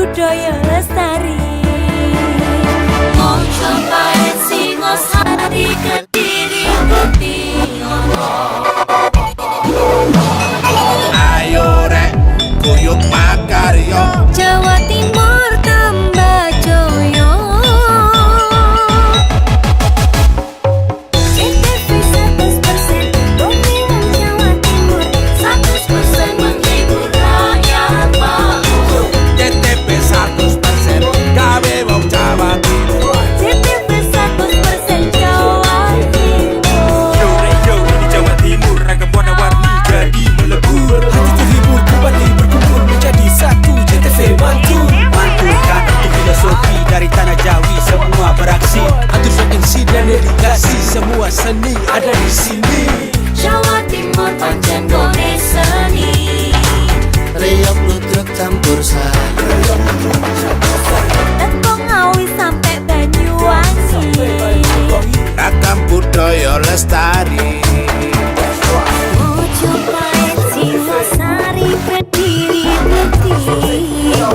budaya lestari. Mojopahit Singosari Kediri Mutiono. Ayo rek guyub makarya Jawa Timur tambah joyo. CTV 100% Bumi Wong Jawa Timur, 100% menghibur rakyat makmur. CTP 100% gawe wong Jawa Timur. CTV 100% Jawa Timur. Yo ini Jawa Timur, ragam warna-warni jadi melebur. Hati terhibur kembali berkumpul menjadi satu. JTV mantul mantulkan arti filosofi dari tanah Jawi, semua beraksi. Atur potensi dan dedikasi, semua seni ada di sini. Jawa Timur pancen gone seni. Riok ludruk campur sari. Teko Ngawi sampai Banyuwangi. Ragam budaya lestari. Mojopahit Singosari Kediri Mutiono.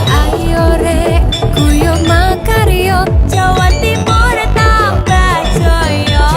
Ayo rek guyub makarya, Jawa Timur tambah joyo.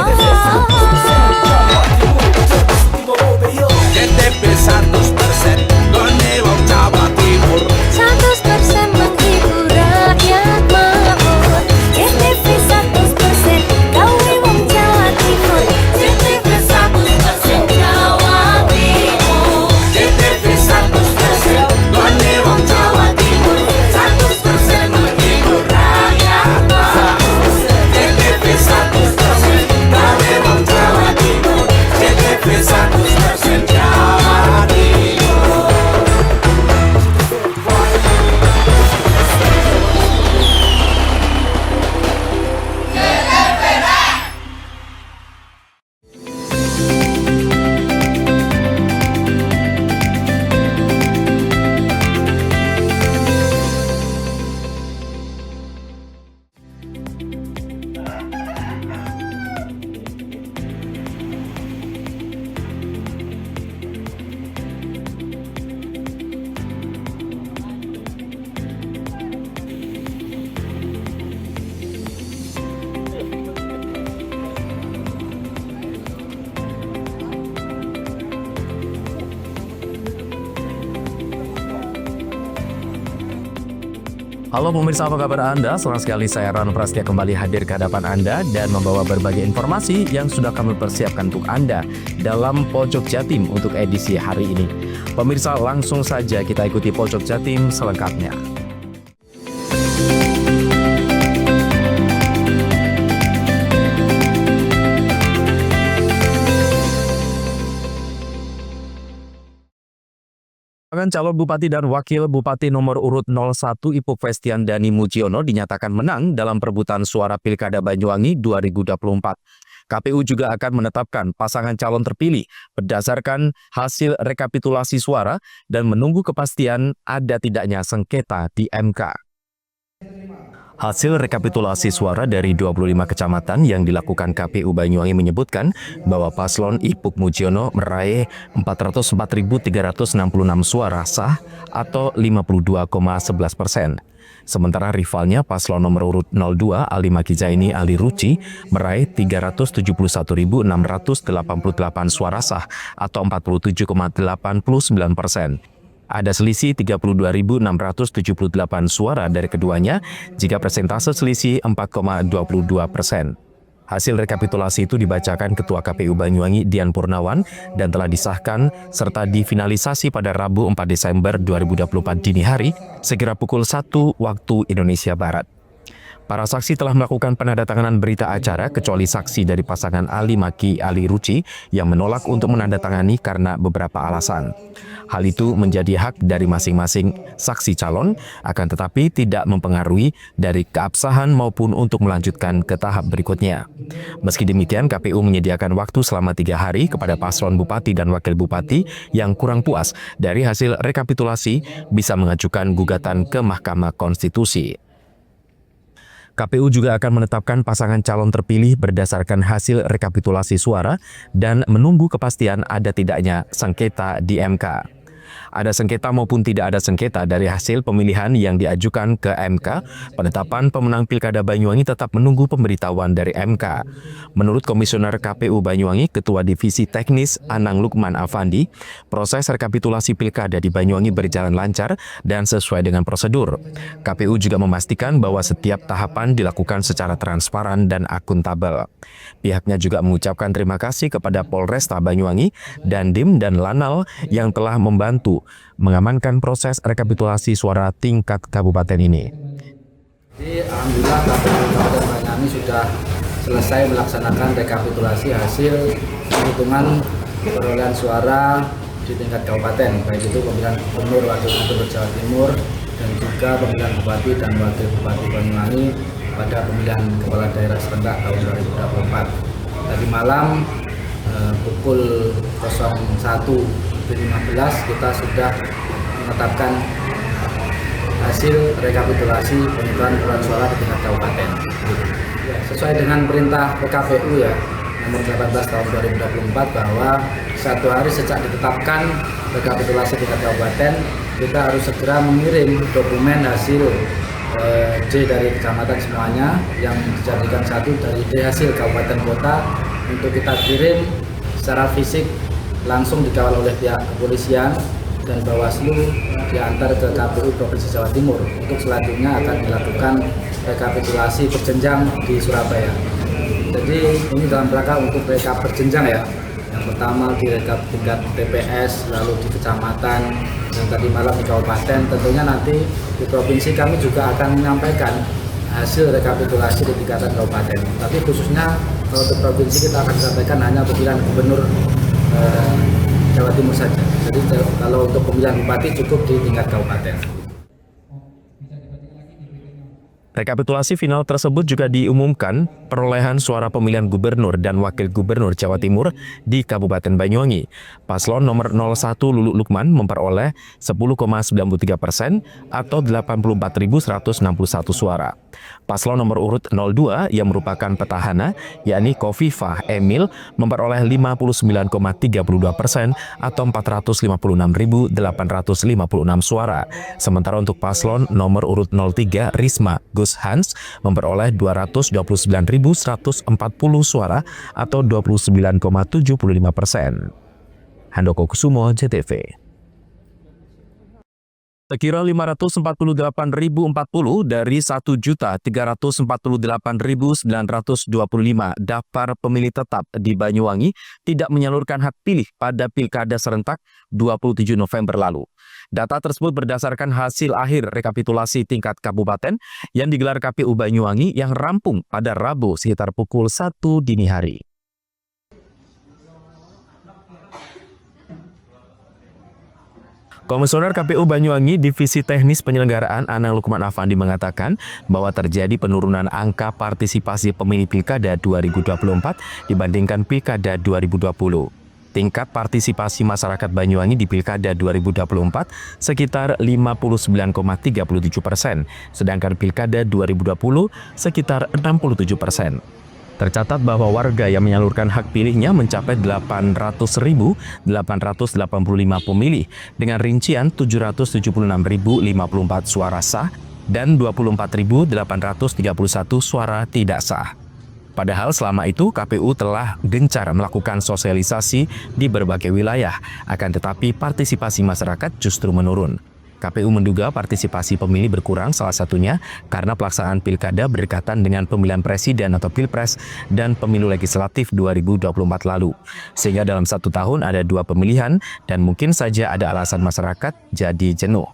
CTP 100% gone wong Jawa Timur. 100% menghibur rakyat makmur. CTV 100% gawe wong Jawa Timur. CTV 100% Jawa Timur. CTP 100% gone wong Jawa Timur. 100% menghibur rakyat makmur. CTP 100% gawe wong Jawa Timur. CTP 100% Jawa Timur. Halo pemirsa, apa kabar Anda? Senang sekali saya Rano Prastia kembali hadir ke hadapan Anda dan membawa berbagai informasi yang sudah kami persiapkan untuk Anda dalam Pojok Jatim untuk edisi hari ini. Pemirsa, langsung saja kita ikuti Pojok Jatim selengkapnya. Calon Bupati dan Wakil Bupati nomor urut 01 Ipuk Festian Dani Mutiono dinyatakan menang dalam perebutan suara Pilkada Banyuwangi 2024. KPU juga akan menetapkan pasangan calon terpilih berdasarkan hasil rekapitulasi suara dan menunggu kepastian ada tidaknya sengketa di MK. Hasil rekapitulasi suara dari 25 kecamatan yang dilakukan KPU Banyuwangi menyebutkan bahwa paslon Ipuk Mutiono meraih 404.366 suara sah atau 52,11%. Sementara rivalnya paslon nomor urut 02 Ali Makizaini Ali Ruci meraih 371.688 suara sah atau 47,89%. Ada selisih 32.678 suara dari keduanya jika persentase selisih 4,22%. Hasil rekapitulasi itu dibacakan Ketua KPU Banyuwangi Dian Purnawan dan telah disahkan serta difinalisasi pada Rabu 4 Desember 2024 dini hari sekira pukul 1 waktu Indonesia Barat. Para saksi telah melakukan penandatanganan berita acara kecuali saksi dari pasangan Ali Maki Ali Ruci yang menolak untuk menandatangani karena beberapa alasan. Hal itu menjadi hak dari masing-masing saksi calon, akan tetapi tidak mempengaruhi dari keabsahan maupun untuk melanjutkan ke tahap berikutnya. Meski demikian, KPU menyediakan waktu selama 3 hari kepada paslon bupati dan wakil bupati yang kurang puas dari hasil rekapitulasi bisa mengajukan gugatan ke Mahkamah Konstitusi. KPU juga akan menetapkan pasangan calon terpilih berdasarkan hasil rekapitulasi suara dan menunggu kepastian ada tidaknya sengketa di MK. Ada sengketa maupun tidak ada sengketa dari hasil pemilihan yang diajukan ke MK, penetapan pemenang Pilkada Banyuwangi tetap menunggu pemberitahuan dari MK. Menurut Komisioner KPU Banyuwangi, Ketua Divisi Teknis Anang Lukman Afandi, proses rekapitulasi Pilkada di Banyuwangi berjalan lancar dan sesuai dengan prosedur. KPU juga memastikan bahwa setiap tahapan dilakukan secara transparan dan akuntabel. Pihaknya juga mengucapkan terima kasih kepada Polresta Banyuwangi, Dandim, dan Lanal yang telah membantu mengamankan proses rekapitulasi suara tingkat kabupaten ini. Jadi alhamdulillah KPU Kabupaten Banyuwangi sudah selesai melaksanakan rekapitulasi hasil penghitungan perolehan suara di tingkat kabupaten, baik itu pemilihan gubernur, wakil gubernur Jawa Timur, dan juga pemilihan bupati dan wakil bupati Banyuwangi pada pemilihan kepala daerah serentak tahun 2024. Tadi malam pukul 01.15 kita sudah menetapkan hasil rekapitulasi penghitungan perolehan suara di tingkat kabupaten. Ya, sesuai dengan perintah PKPU ya nomor 18 tahun 2024 bahwa 1 hari sejak ditetapkan rekapitulasi tingkat kabupaten, kita harus segera mengirim dokumen hasil D dari kecamatan semuanya yang dijadikan satu dari D hasil kabupaten kota untuk kita kirim secara fisik langsung dikawal oleh pihak kepolisian dan Bawaslu diantar ke KPU Provinsi Jawa Timur. Untuk selanjutnya akan dilakukan rekapitulasi berjenjang di Surabaya. Jadi ini dalam rangka untuk rekap berjenjang ya. Yang pertama di rekap tingkat TPS, lalu di kecamatan, dan tadi malam di kabupaten. Tentunya nanti di provinsi kami juga akan menyampaikan hasil rekapitulasi di tingkatan kabupaten. Tapi khususnya kalau untuk provinsi kita akan sampaikan hanya pemilihan gubernur Jawa Timur saja. Jadi kalau untuk pemilihan bupati cukup di tingkat kabupaten. Rekapitulasi final tersebut juga diumumkan perolehan suara pemilihan gubernur dan wakil gubernur Jawa Timur di Kabupaten Banyuwangi. Paslon nomor 01 Lulu Lukman memperoleh 10,93% atau 84.161 suara. Paslon nomor urut 02 yang merupakan petahana, yakni Khofifah Emil, memperoleh 59,32% atau 456.856 suara. Sementara untuk paslon nomor urut 03 Risma Gus Hans memperoleh 229.140 suara atau 29,75%. Handoko Kusumo, JTV. Sekira 548.040 dari 1.348.925 daftar pemilih tetap di Banyuwangi tidak menyalurkan hak pilih pada Pilkada serentak 27 November lalu. Data tersebut berdasarkan hasil akhir rekapitulasi tingkat kabupaten yang digelar KPU Banyuwangi yang rampung pada Rabu sekitar pukul 1 dini hari. Komisioner KPU Banyuwangi Divisi Teknis Penyelenggaraan Anang Lukman Afandi mengatakan bahwa terjadi penurunan angka partisipasi pemilih Pilkada 2024 dibandingkan Pilkada 2020. Tingkat partisipasi masyarakat Banyuwangi di Pilkada 2024 sekitar 59,37%, sedangkan Pilkada 2020 sekitar 67%. Tercatat bahwa warga yang menyalurkan hak pilihnya mencapai 800.885 pemilih dengan rincian 776.054 suara sah dan 24.831 suara tidak sah. Padahal selama itu KPU telah gencar melakukan sosialisasi di berbagai wilayah, akan tetapi partisipasi masyarakat justru menurun. KPU menduga partisipasi pemilih berkurang salah satunya karena pelaksanaan pilkada berdekatan dengan pemilihan presiden atau pilpres dan pemilu legislatif 2024 lalu. Sehingga dalam 1 tahun ada 2 pemilihan dan mungkin saja ada alasan masyarakat jadi jenuh.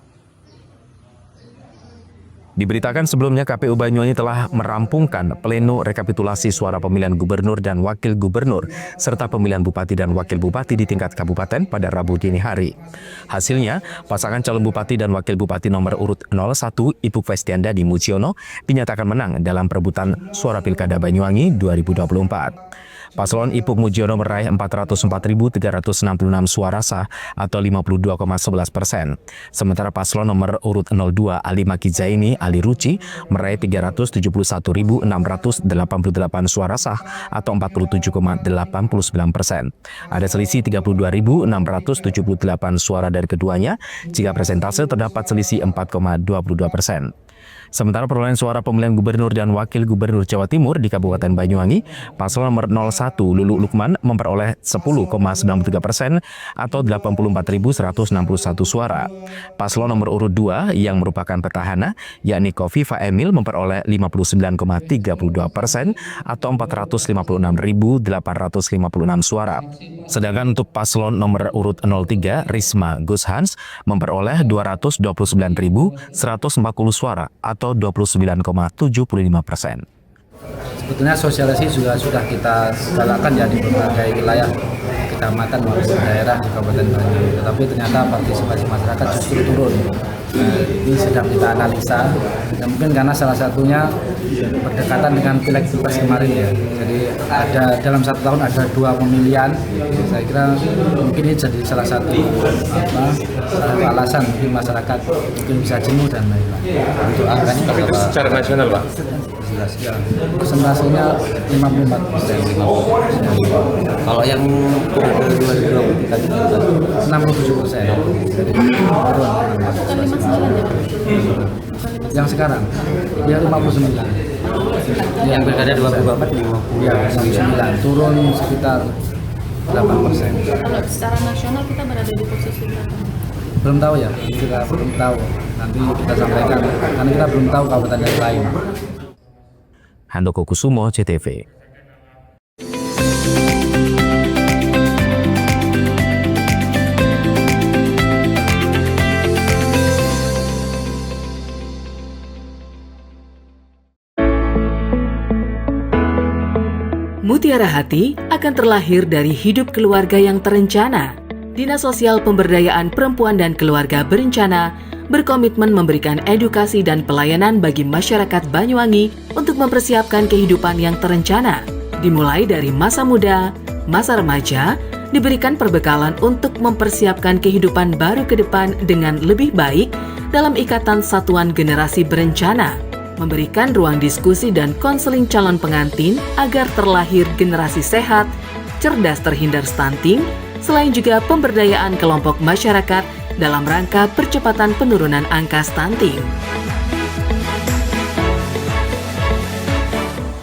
Diberitakan sebelumnya KPU Banyuwangi telah merampungkan pleno rekapitulasi suara pemilihan gubernur dan wakil gubernur serta pemilihan bupati dan wakil bupati di tingkat kabupaten pada Rabu dini hari. Hasilnya, pasangan calon bupati dan wakil bupati nomor urut 01 Ipuk Festianda di Muciono dinyatakan menang dalam perebutan suara Pilkada Banyuwangi 2024. Paslon Ipuk Mujiono meraih 404.366 suara sah atau 52,11%. Sementara paslon nomor urut 02 Ali Maki Zaini Ali Ruci meraih 371.688 suara sah atau 47,89%. Ada selisih 32.678 suara dari keduanya jika persentase terdapat selisih 4,22%. Sementara perolehan suara pemilihan gubernur dan wakil gubernur Jawa Timur di Kabupaten Banyuwangi, paslon nomor 01 Lulu Lukman memperoleh 10,93% atau 84.161 suara. Paslon nomor urut 2 yang merupakan petahana, yakni Kofifa Emil memperoleh 59,32% atau 456.856 suara. Sedangkan untuk paslon nomor urut 03 Risma Gus Hans memperoleh 229.140 suara atau 29,75%. Sebetulnya sosialisasi juga sudah kita galakan ya di berbagai wilayah kecamatan maupun daerah di Kabupaten Banyuwangi, tetapi ternyata partisipasi masyarakat justru turun. Ini sedang kita analisa, dan mungkin karena salah satunya berdekatan dengan pileg pilpres kemarin ya. Jadi ada dalam satu tahun ada 2 pemilihan. Saya kira mungkin ini jadi salah satu alasan mungkin masyarakat mungkin bisa jenuh dan lain-lain. Untuk angkanya berapa secara nasional, Pak? Ya, persentasenya 54%. Kalau yang periode 2023 tadi 67%. Jadi turun. Yang sekarang dia 59. yang pilkada 2024 Ya, 59 turun sekitar 8%. Kalau secara nasional kita berada di posisi berapa? Belum tahu ya, kita belum tahu. Nanti kita sampaikan karena kita belum tahu kabupaten yang lain. Handoko Kusumo, CTV. Mutiara Hati akan terlahir dari hidup keluarga yang terencana. Dinas Sosial Pemberdayaan Perempuan dan Keluarga Berencana berkomitmen memberikan edukasi dan pelayanan bagi masyarakat Banyuwangi untuk mempersiapkan kehidupan yang terencana. Dimulai dari masa muda, masa remaja, diberikan perbekalan untuk mempersiapkan kehidupan baru ke depan dengan lebih baik dalam ikatan satuan generasi berencana. Memberikan ruang diskusi dan konseling calon pengantin agar terlahir generasi sehat, cerdas terhindar stunting, selain juga pemberdayaan kelompok masyarakat dalam rangka percepatan penurunan angka stunting.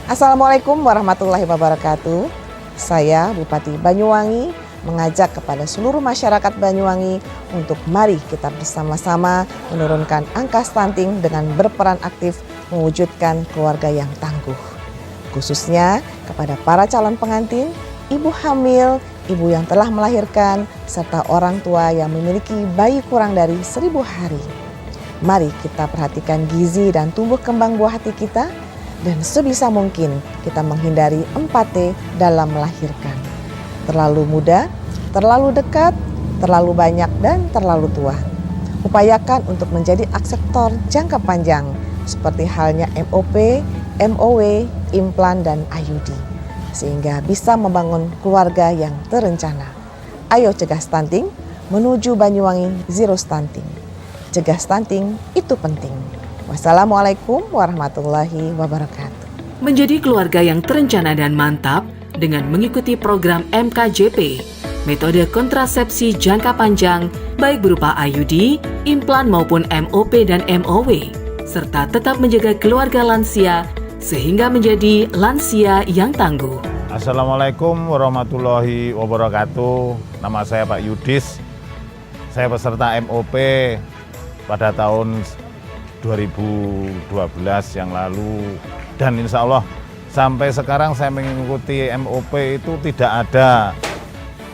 Assalamualaikum warahmatullahi wabarakatuh. Saya Bupati Banyuwangi mengajak kepada seluruh masyarakat Banyuwangi untuk mari kita bersama-sama menurunkan angka stunting dengan berperan aktif mewujudkan keluarga yang tangguh. Khususnya kepada para calon pengantin, ibu hamil, ibu yang telah melahirkan, serta orang tua yang memiliki bayi kurang dari 1000 hari. Mari kita perhatikan gizi dan tumbuh kembang buah hati kita, dan sebisa mungkin kita menghindari 4T dalam melahirkan. Terlalu muda, terlalu dekat, terlalu banyak, dan terlalu tua. Upayakan untuk menjadi akseptor jangka panjang, seperti halnya MOP, MOW, implan, dan IUD, sehingga bisa membangun keluarga yang terencana. Ayo cegah stunting, menuju Banyuwangi Zero Stunting. Cegah stunting itu penting. Wassalamualaikum warahmatullahi wabarakatuh. Menjadi keluarga yang terencana dan mantap dengan mengikuti program MKJP, metode kontrasepsi jangka panjang, baik berupa IUD, implan maupun MOP dan MOW, serta tetap menjaga keluarga lansia sehingga menjadi lansia yang tangguh. Assalamualaikum warahmatullahi wabarakatuh. Nama saya Pak Yudis. Saya peserta MOP pada tahun 2012 yang lalu. Dan insya Allah sampai sekarang saya mengikuti MOP itu tidak ada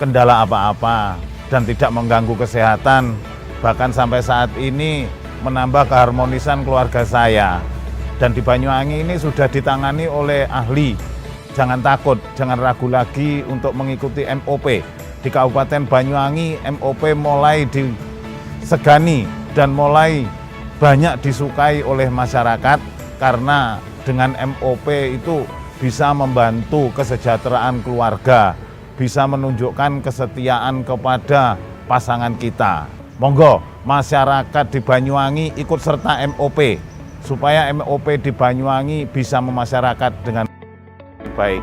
kendala apa-apa dan tidak mengganggu kesehatan. Bahkan sampai saat ini menambah keharmonisan keluarga saya. Dan di Banyuwangi ini sudah ditangani oleh ahli. Jangan takut, jangan ragu lagi untuk mengikuti MOP. Di Kabupaten Banyuwangi, MOP mulai disegani dan mulai banyak disukai oleh masyarakat karena dengan MOP itu bisa membantu kesejahteraan keluarga, bisa menunjukkan kesetiaan kepada pasangan kita. Monggo masyarakat di Banyuwangi ikut serta MOP, supaya MOP di Banyuwangi bisa memasyarakat dengan baik.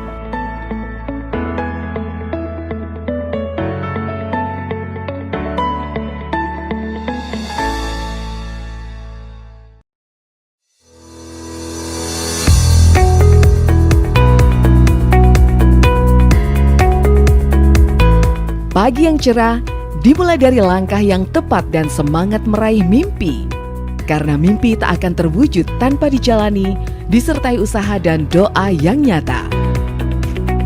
Pagi yang cerah dimulai dari langkah yang tepat dan semangat meraih mimpi. Karena mimpi tak akan terwujud tanpa dijalani, disertai usaha dan doa yang nyata.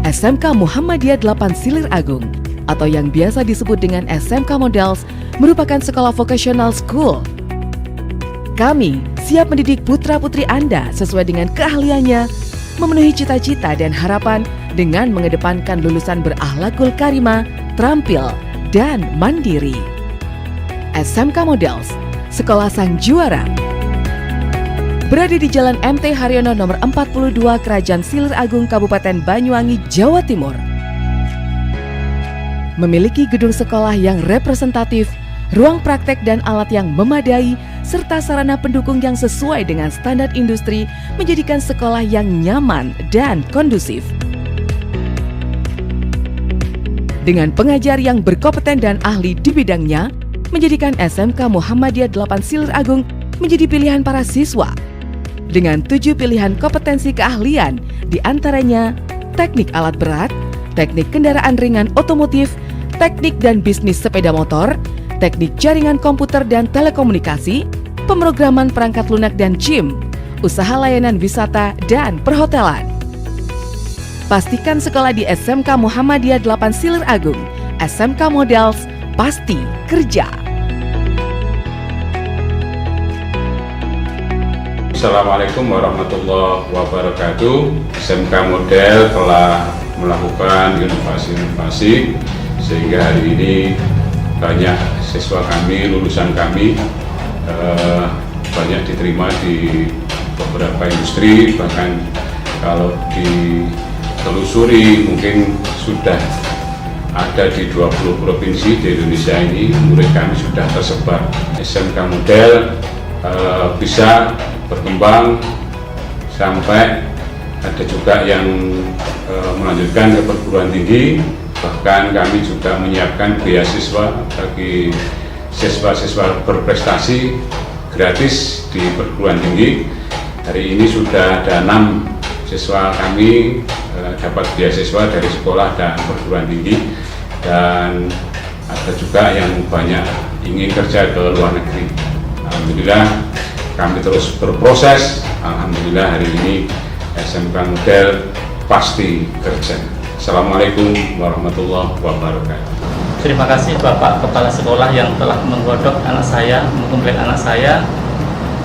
SMK Muhammadiyah 8 Silir Agung atau yang biasa disebut dengan SMK Models merupakan sekolah vocational school. Kami siap mendidik putra-putri Anda sesuai dengan keahliannya, memenuhi cita-cita dan harapan dengan mengedepankan lulusan berakhlakul karimah, terampil, dan mandiri. SMK Models, Sekolah Sang Juara. Berada di Jalan MT Haryono nomor 42 Kerajaan Silir Agung Kabupaten Banyuwangi, Jawa Timur. Memiliki gedung sekolah yang representatif, ruang praktek dan alat yang memadai, serta sarana pendukung yang sesuai dengan standar industri menjadikan sekolah yang nyaman dan kondusif. Dengan pengajar yang berkompeten dan ahli di bidangnya, menjadikan SMK Muhammadiyah 8 Silir Agung menjadi pilihan para siswa. Dengan 7 pilihan kompetensi keahlian, diantaranya teknik alat berat, teknik kendaraan ringan otomotif, teknik dan bisnis sepeda motor, teknik jaringan komputer dan telekomunikasi, pemrograman perangkat lunak dan SIM, usaha layanan wisata dan perhotelan. Pastikan sekolah di SMK Muhammadiyah 8 Silir Agung, SMK Models, pasti kerja. Assalamualaikum warahmatullahi wabarakatuh. SMK Model telah melakukan inovasi-inovasi sehingga hari ini banyak siswa kami, lulusan kami banyak diterima di beberapa industri, bahkan kalau ditelusuri mungkin sudah ada di 20 provinsi di Indonesia ini. Murid kami sudah tersebar. SMK Model bisa berkembang sampai ada juga yang melanjutkan ke perguruan tinggi. Bahkan kami juga menyiapkan beasiswa bagi siswa-siswa berprestasi gratis di perguruan tinggi. Hari ini sudah ada 6 siswa kami dapat beasiswa dari sekolah dan perguruan tinggi, dan ada juga yang banyak ingin kerja ke luar negeri. Alhamdulillah kami terus berproses. Alhamdulillah hari ini SMK Model pasti kerja. Assalamualaikum warahmatullahi wabarakatuh. Terima kasih Bapak Kepala Sekolah yang telah menggodok anak saya, mengkomplek anak saya,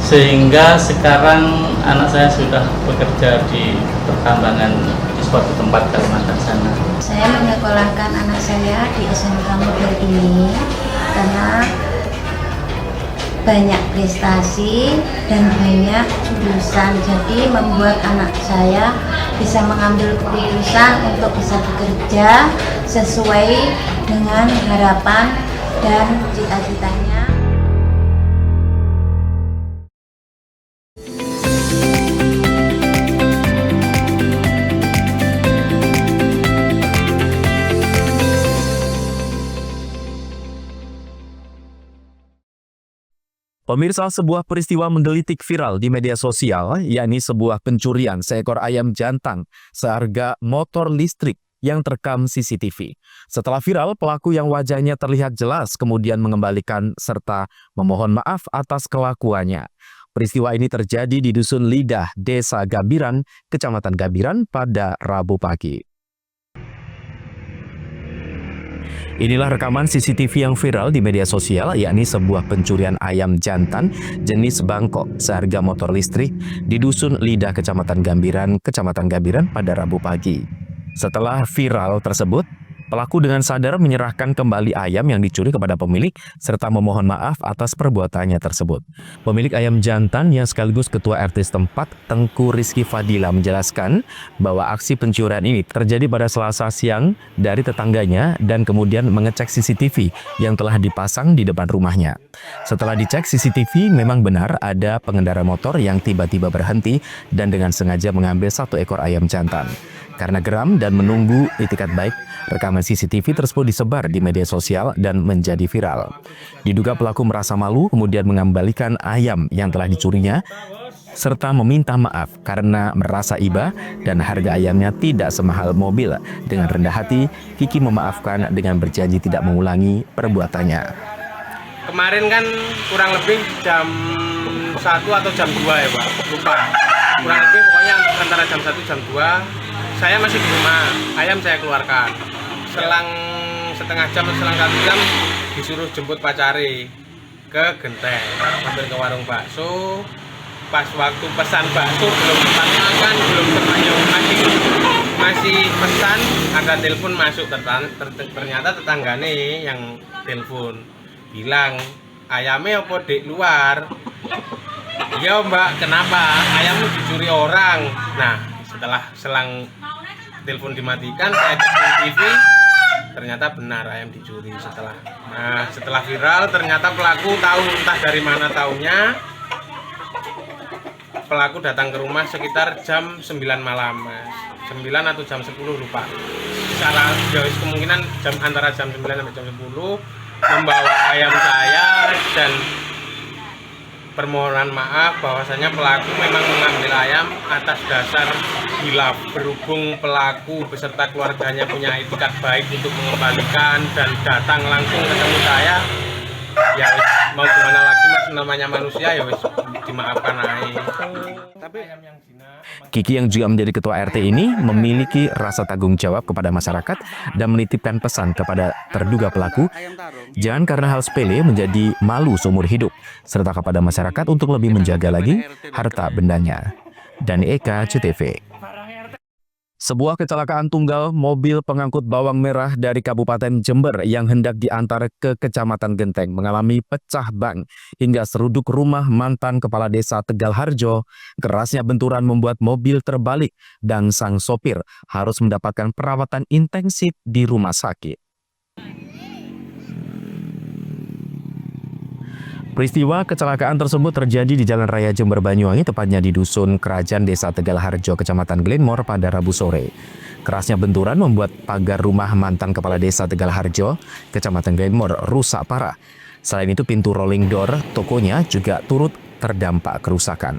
sehingga sekarang anak saya sudah bekerja di pertambangan di suatu tempat Kalimantan sana. Saya menyekolahkan anak saya di SMK Model ini karena banyak prestasi dan banyak jurusan, jadi membuat anak saya bisa mengambil keputusan untuk bisa bekerja sesuai dengan harapan dan cita-citanya. Pemirsa, sebuah peristiwa menggelitik viral di media sosial, yakni sebuah pencurian seekor ayam jantan seharga motor listrik yang terekam CCTV. Setelah viral, pelaku yang wajahnya terlihat jelas kemudian mengembalikan serta memohon maaf atas kelakuannya. Peristiwa ini terjadi di Dusun Lidah, Desa Gabiran, Kecamatan Gabiran pada Rabu pagi. Inilah rekaman CCTV yang viral di media sosial, yakni sebuah pencurian ayam jantan jenis bangkok seharga motor listrik di Dusun Lidah, Kecamatan Gabiran pada Rabu pagi. Setelah viral tersebut, Pelaku dengan sadar menyerahkan kembali ayam yang dicuri kepada pemilik serta memohon maaf atas perbuatannya tersebut. Pemilik ayam jantan yang sekaligus ketua RT setempat, Tengku Rizky Fadila, menjelaskan bahwa aksi pencurian ini terjadi pada Selasa siang dari tetangganya dan kemudian mengecek CCTV yang telah dipasang di depan rumahnya. Setelah dicek CCTV, memang benar ada pengendara motor yang tiba-tiba berhenti dan dengan sengaja mengambil 1 ekor ayam jantan. Karena geram dan menunggu itikat baik, rekaman CCTV tersebut disebar di media sosial dan menjadi viral. Diduga pelaku merasa malu kemudian mengembalikan ayam yang telah dicurinya serta meminta maaf karena merasa iba dan harga ayamnya tidak semahal mobil. Dengan rendah hati, Kiki memaafkan dengan berjanji tidak mengulangi perbuatannya. Kemarin kan kurang lebih jam 1 atau jam 2 ya Pak, lupa. Kurang lebih pokoknya antara jam 1 jam 2 saya masih di rumah, ayam saya keluarkan. Selang setengah jam, selang 1 jam disuruh jemput pacari ke Genteng, mampir ke warung bakso. Pas waktu pesan bakso belum sempat makan, belum sempat masih pesan, ada telepon masuk. Ternyata tetanggane yang telepon bilang ayamnya apa di luar. Ya Mbak, kenapa? Ayammu dicuri orang. Nah, setelah selang telepon dimatikan, saya cek TV, ternyata benar ayam dicuri. Setelah viral, ternyata pelaku tahu, entah dari mana taunya. Pelaku datang ke rumah sekitar jam 9 malam, Mas. 9 atau jam 10 lupa. Secara kemungkinan antara jam 9 sampai jam 10 membawa ayam saya dan permohonan maaf bahwasanya pelaku memang mengambil ayam atas dasar hilaf. Berhubung pelaku beserta keluarganya punya itikat baik untuk mengembalikan dan datang langsung ketemu saya, ya mau gimana lagi Mas, namanya manusia ya wis dimaafkan aja. Tapi Kiki yang juga menjadi ketua RT ini memiliki rasa tanggung jawab kepada masyarakat dan menitipkan pesan kepada terduga pelaku, jangan karena hal sepele menjadi malu seumur hidup, serta kepada masyarakat untuk lebih menjaga lagi harta bendanya. Dani Eka, CTV. Sebuah kecelakaan tunggal mobil pengangkut bawang merah dari Kabupaten Jember yang hendak diantar ke Kecamatan Genteng mengalami pecah ban hingga seruduk rumah mantan Kepala Desa Tegal Harjo. Kerasnya benturan membuat mobil terbalik dan sang sopir harus mendapatkan perawatan intensif di rumah sakit. Peristiwa kecelakaan tersebut terjadi di Jalan Raya Jember Banyuwangi, tepatnya di Dusun Kerajaan Desa Tegal Harjo, Kecamatan Glenmore pada Rabu sore. Kerasnya benturan membuat pagar rumah mantan Kepala Desa Tegal Harjo, Kecamatan Glenmore, rusak parah. Selain itu, pintu rolling door tokonya juga turut terdampak kerusakan.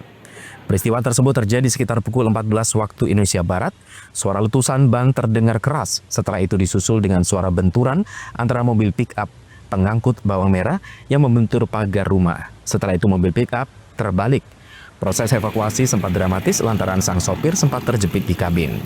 Peristiwa tersebut terjadi sekitar pukul 14 waktu Indonesia Barat. Suara letusan ban terdengar keras. Setelah itu disusul dengan suara benturan antara mobil pick-up pengangkut bawang merah yang membentur pagar rumah. Setelah itu mobil pick-up terbalik. Proses evakuasi sempat dramatis lantaran sang sopir sempat terjepit di kabin.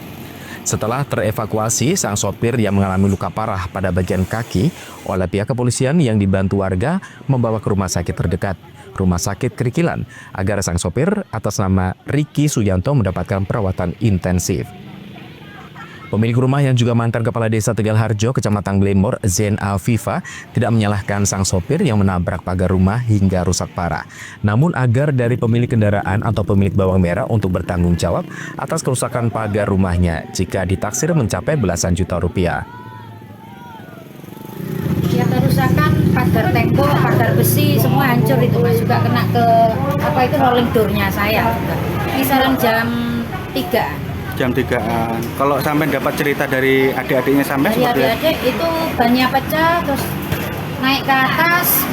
Setelah terevakuasi, sang sopir yang mengalami luka parah pada bagian kaki oleh pihak kepolisian yang dibantu warga membawa ke rumah sakit terdekat, Rumah Sakit Kerikilan, agar sang sopir atas nama Riki Suyanto mendapatkan perawatan intensif. Pemilik rumah yang juga mantan Kepala Desa Tegal Harjo, Kecamatan Glenmore, Zen Alfifa, tidak menyalahkan sang sopir yang menabrak pagar rumah hingga rusak parah. Namun agar dari pemilik kendaraan atau pemilik bawang merah untuk bertanggung jawab atas kerusakan pagar rumahnya jika ditaksir mencapai belasan juta rupiah. Ya, kerusakan pagar tembok, pagar besi, semua hancur itu Mas, juga kena ke rolling door-nya saya juga. Kisaran jam 3. Jam 3-an. Kalau sampai dapat cerita dari adik-adiknya sampai dari adik-adik itu bannya pecah, terus naik ke atas,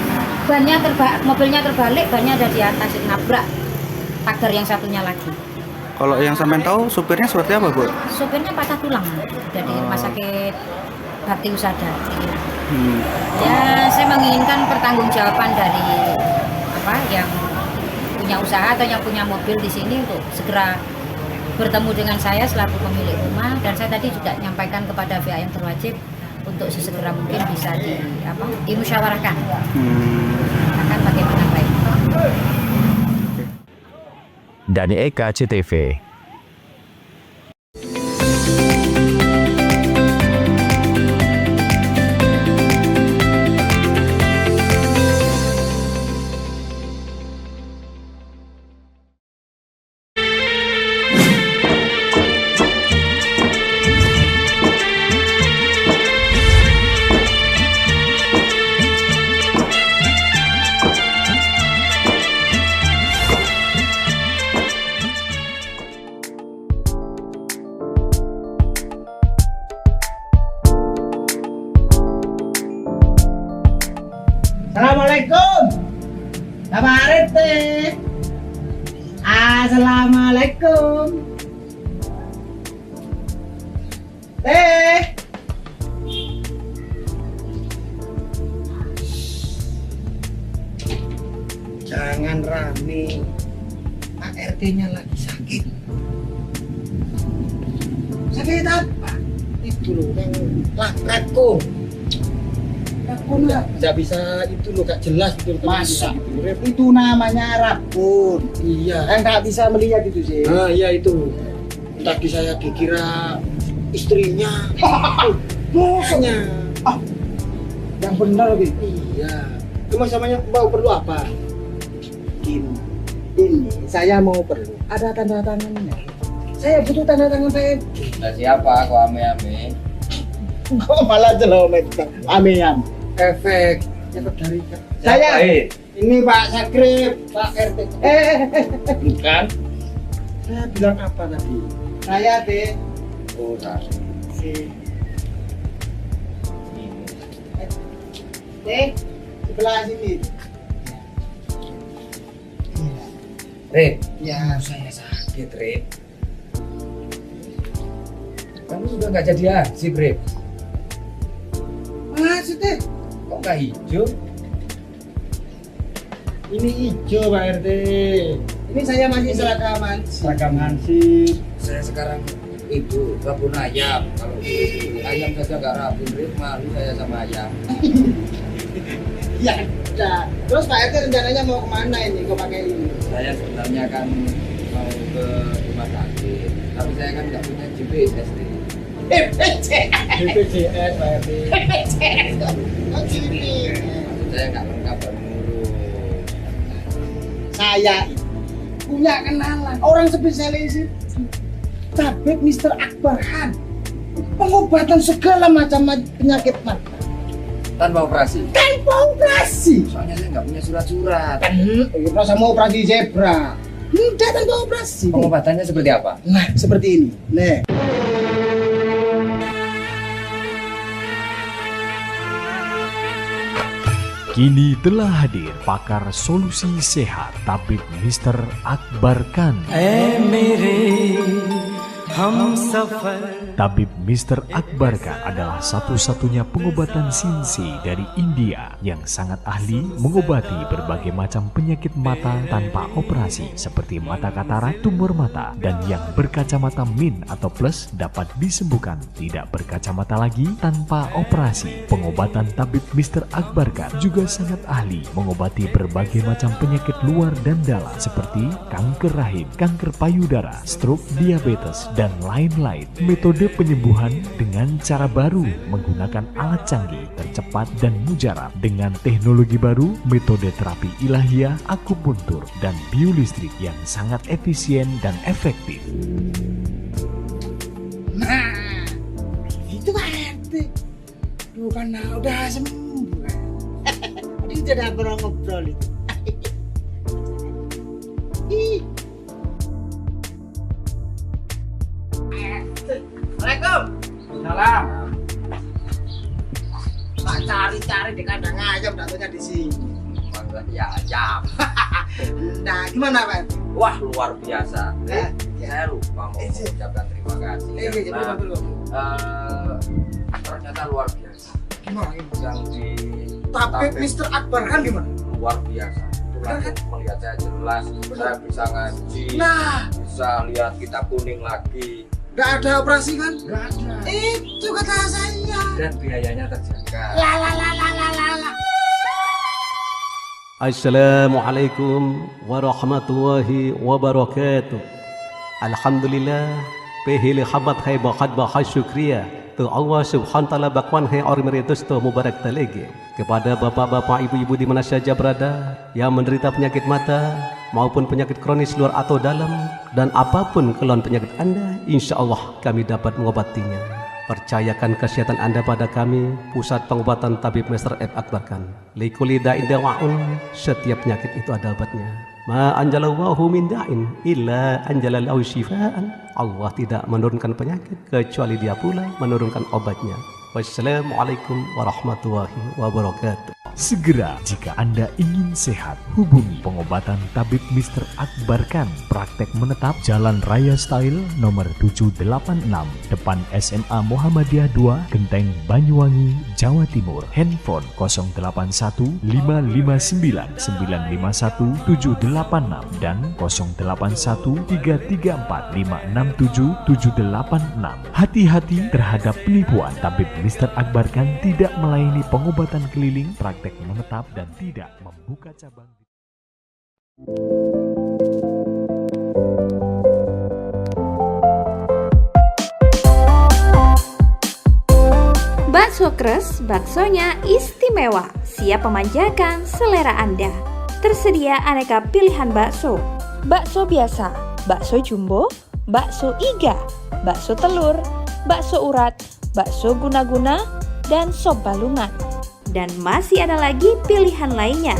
mobilnya terbalik, bannya ada di atas, nabrak pagar yang satunya lagi. Kalau yang sampai tahu supirnya seperti apa, Bu? Supirnya patah tulang dari Rumah Sakit Bakti Usada. Ya, saya menginginkan pertanggungjawaban dari yang punya usaha atau yang punya mobil di sini untuk segera bertemu dengan saya selaku pemilik rumah, dan saya tadi juga menyampaikan kepada pihak yang terwajib untuk sesegera mungkin bisa dimusyawarahkan akan bagaimana baik. Dani Eka, CTV. Assalamualaikum. Teh. Jangan rame. Pak RT-nya lagi sakit. Sakit apa? Itu loh yang rakun. Rakun lah. Gak bisa itu loh, gak jelas itu. Masa? Itu namanya rakun. Iya. Kan gak bisa melihat itu sih. Ah iya itu. Tadi saya dikira istrinya. Bosnya. Ah, yang benar gitu. Iya. Cuma samanya mau perlu apa? Ini saya mau perlu. Ada tanda tangannya. Saya butuh tanda tangan saya. Nah, siapa kok ame-ame? Kok malah jelomet ame-ame? Efek dari saya. Ini Pak Sakrip, Pak RT. Bukan. Saya bilang apa tadi? Saya deh. Oh, sebelah sini. Rip, ya saya sakit, Rip. Kamu sudah nggak jadi haji, Rip. Maksudnya? Kok nggak hijau? Ini hijau, Pak RT. Ini saya masih seragam hansip. Saya sekarang itu rabun ayam. Kalau ayam saja nggak rabun, Rip, malu saya sama ayam. Ya, udah. Terus Pak RT rencananya mau kemana ini? Kok pakai ini? Saya sebenarnya kan mau ke rumah sakit, tapi saya kan nggak punya GPS nih. BPJS Pak RT. BPJS. Oh gini. Saya nggak lengkap mengurus. Saya punya kenalan orang spesialis itu. Tabib Mr. Akbar Khan. Pengobatan segala macam penyakit mata. Tanpa operasi? Tanpa operasi. Soalnya saya nggak punya surat-surat. Masa mau operasi zebra? Tidak, tanpa operasi. Pengobatannya seperti apa? Nah, seperti ini. Nih. Kini telah hadir pakar solusi sehat Tabib Mr. Akbar Khan. Tabib Mr. Akbar Khan adalah satu-satunya pengobatan sinsi dari India yang sangat ahli mengobati berbagai macam penyakit mata tanpa operasi seperti mata katarak, tumor mata, dan yang berkacamata min atau plus dapat disembuhkan tidak berkacamata lagi tanpa operasi. Pengobatan Tabib Mr. Akbar Khan juga sangat ahli mengobati berbagai macam penyakit luar dan dalam seperti kanker rahim, kanker payudara, stroke, diabetes, dan lain-lain. Metode penyembuhan dengan cara baru menggunakan alat canggih, tercepat dan mujarab dengan teknologi baru, metode terapi ilahiyah, akupuntur, dan biolistrik yang sangat efisien dan efektif. Nah, itu Pak RT. Bukan udah sembuh. Ini sudah pernah ngobrol itu. Assalamualaikum. Salam. Tak cari-cari di kandang ayam, datanya di sini. Ya ayam. Nah, gimana Pak? Wah, luar biasa. Saya lupa mau mengucapkan terima kasih. Ternyata luar biasa. Gimana? Yang di Tabib Mr. Akbar Khan gimana? Luar biasa. Langsung melihat saya jelas, saya bisa ngaji, bisa lihat kitab kuning lagi. Nggak ada operasi kan? Nggak ada. Itu kata saya. Dan biayanya terjaga. Assalamualaikum warahmatullahi wabarakatuh. Alhamdulillah, pehili habat hai bakat bahas syukriya. Tu Allah subhanahu ta'ala bakwan hai orang meritus tu mubarak talegi. Kepada bapak-bapak, ibu-ibu di mana saja berada yang menderita penyakit mata maupun penyakit kronis luar atau dalam, dan apapun keluhan penyakit Anda, insya Allah kami dapat mengobatinya. Percayakan kesehatan Anda pada kami, Pusat Pengobatan Tabib Mr. Akbar Khan. Likuli da'in dawa'un, setiap penyakit itu ada obatnya. Ma anjalallahu min da'in illa anjalalahu syifaan. Allah tidak menurunkan penyakit kecuali Dia pula menurunkan obatnya. Wassalamualaikum warahmatullahi wabarakatuh. Segera jika Anda ingin sehat, hubungi pengobatan Tabib Mr. Akbar Khan, praktek menetap Jalan Raya Style nomor 786, depan SMA Muhammadiyah 2, Genteng, Banyuwangi, Jawa Timur. Handphone 081 559 951 786 dan 081 334 567 786. Hati-hati terhadap penipuan. Tabib Mr. Akbar Khan tidak melayani pengobatan keliling, praktek menetap, dan tidak membuka cabang. Bakso Kres, baksonya istimewa, siap memanjakan selera Anda. Tersedia aneka pilihan bakso. Bakso biasa, bakso jumbo, bakso iga, bakso telur, bakso urat, bakso guna-guna, dan sop balungan. Dan masih ada lagi pilihan lainnya.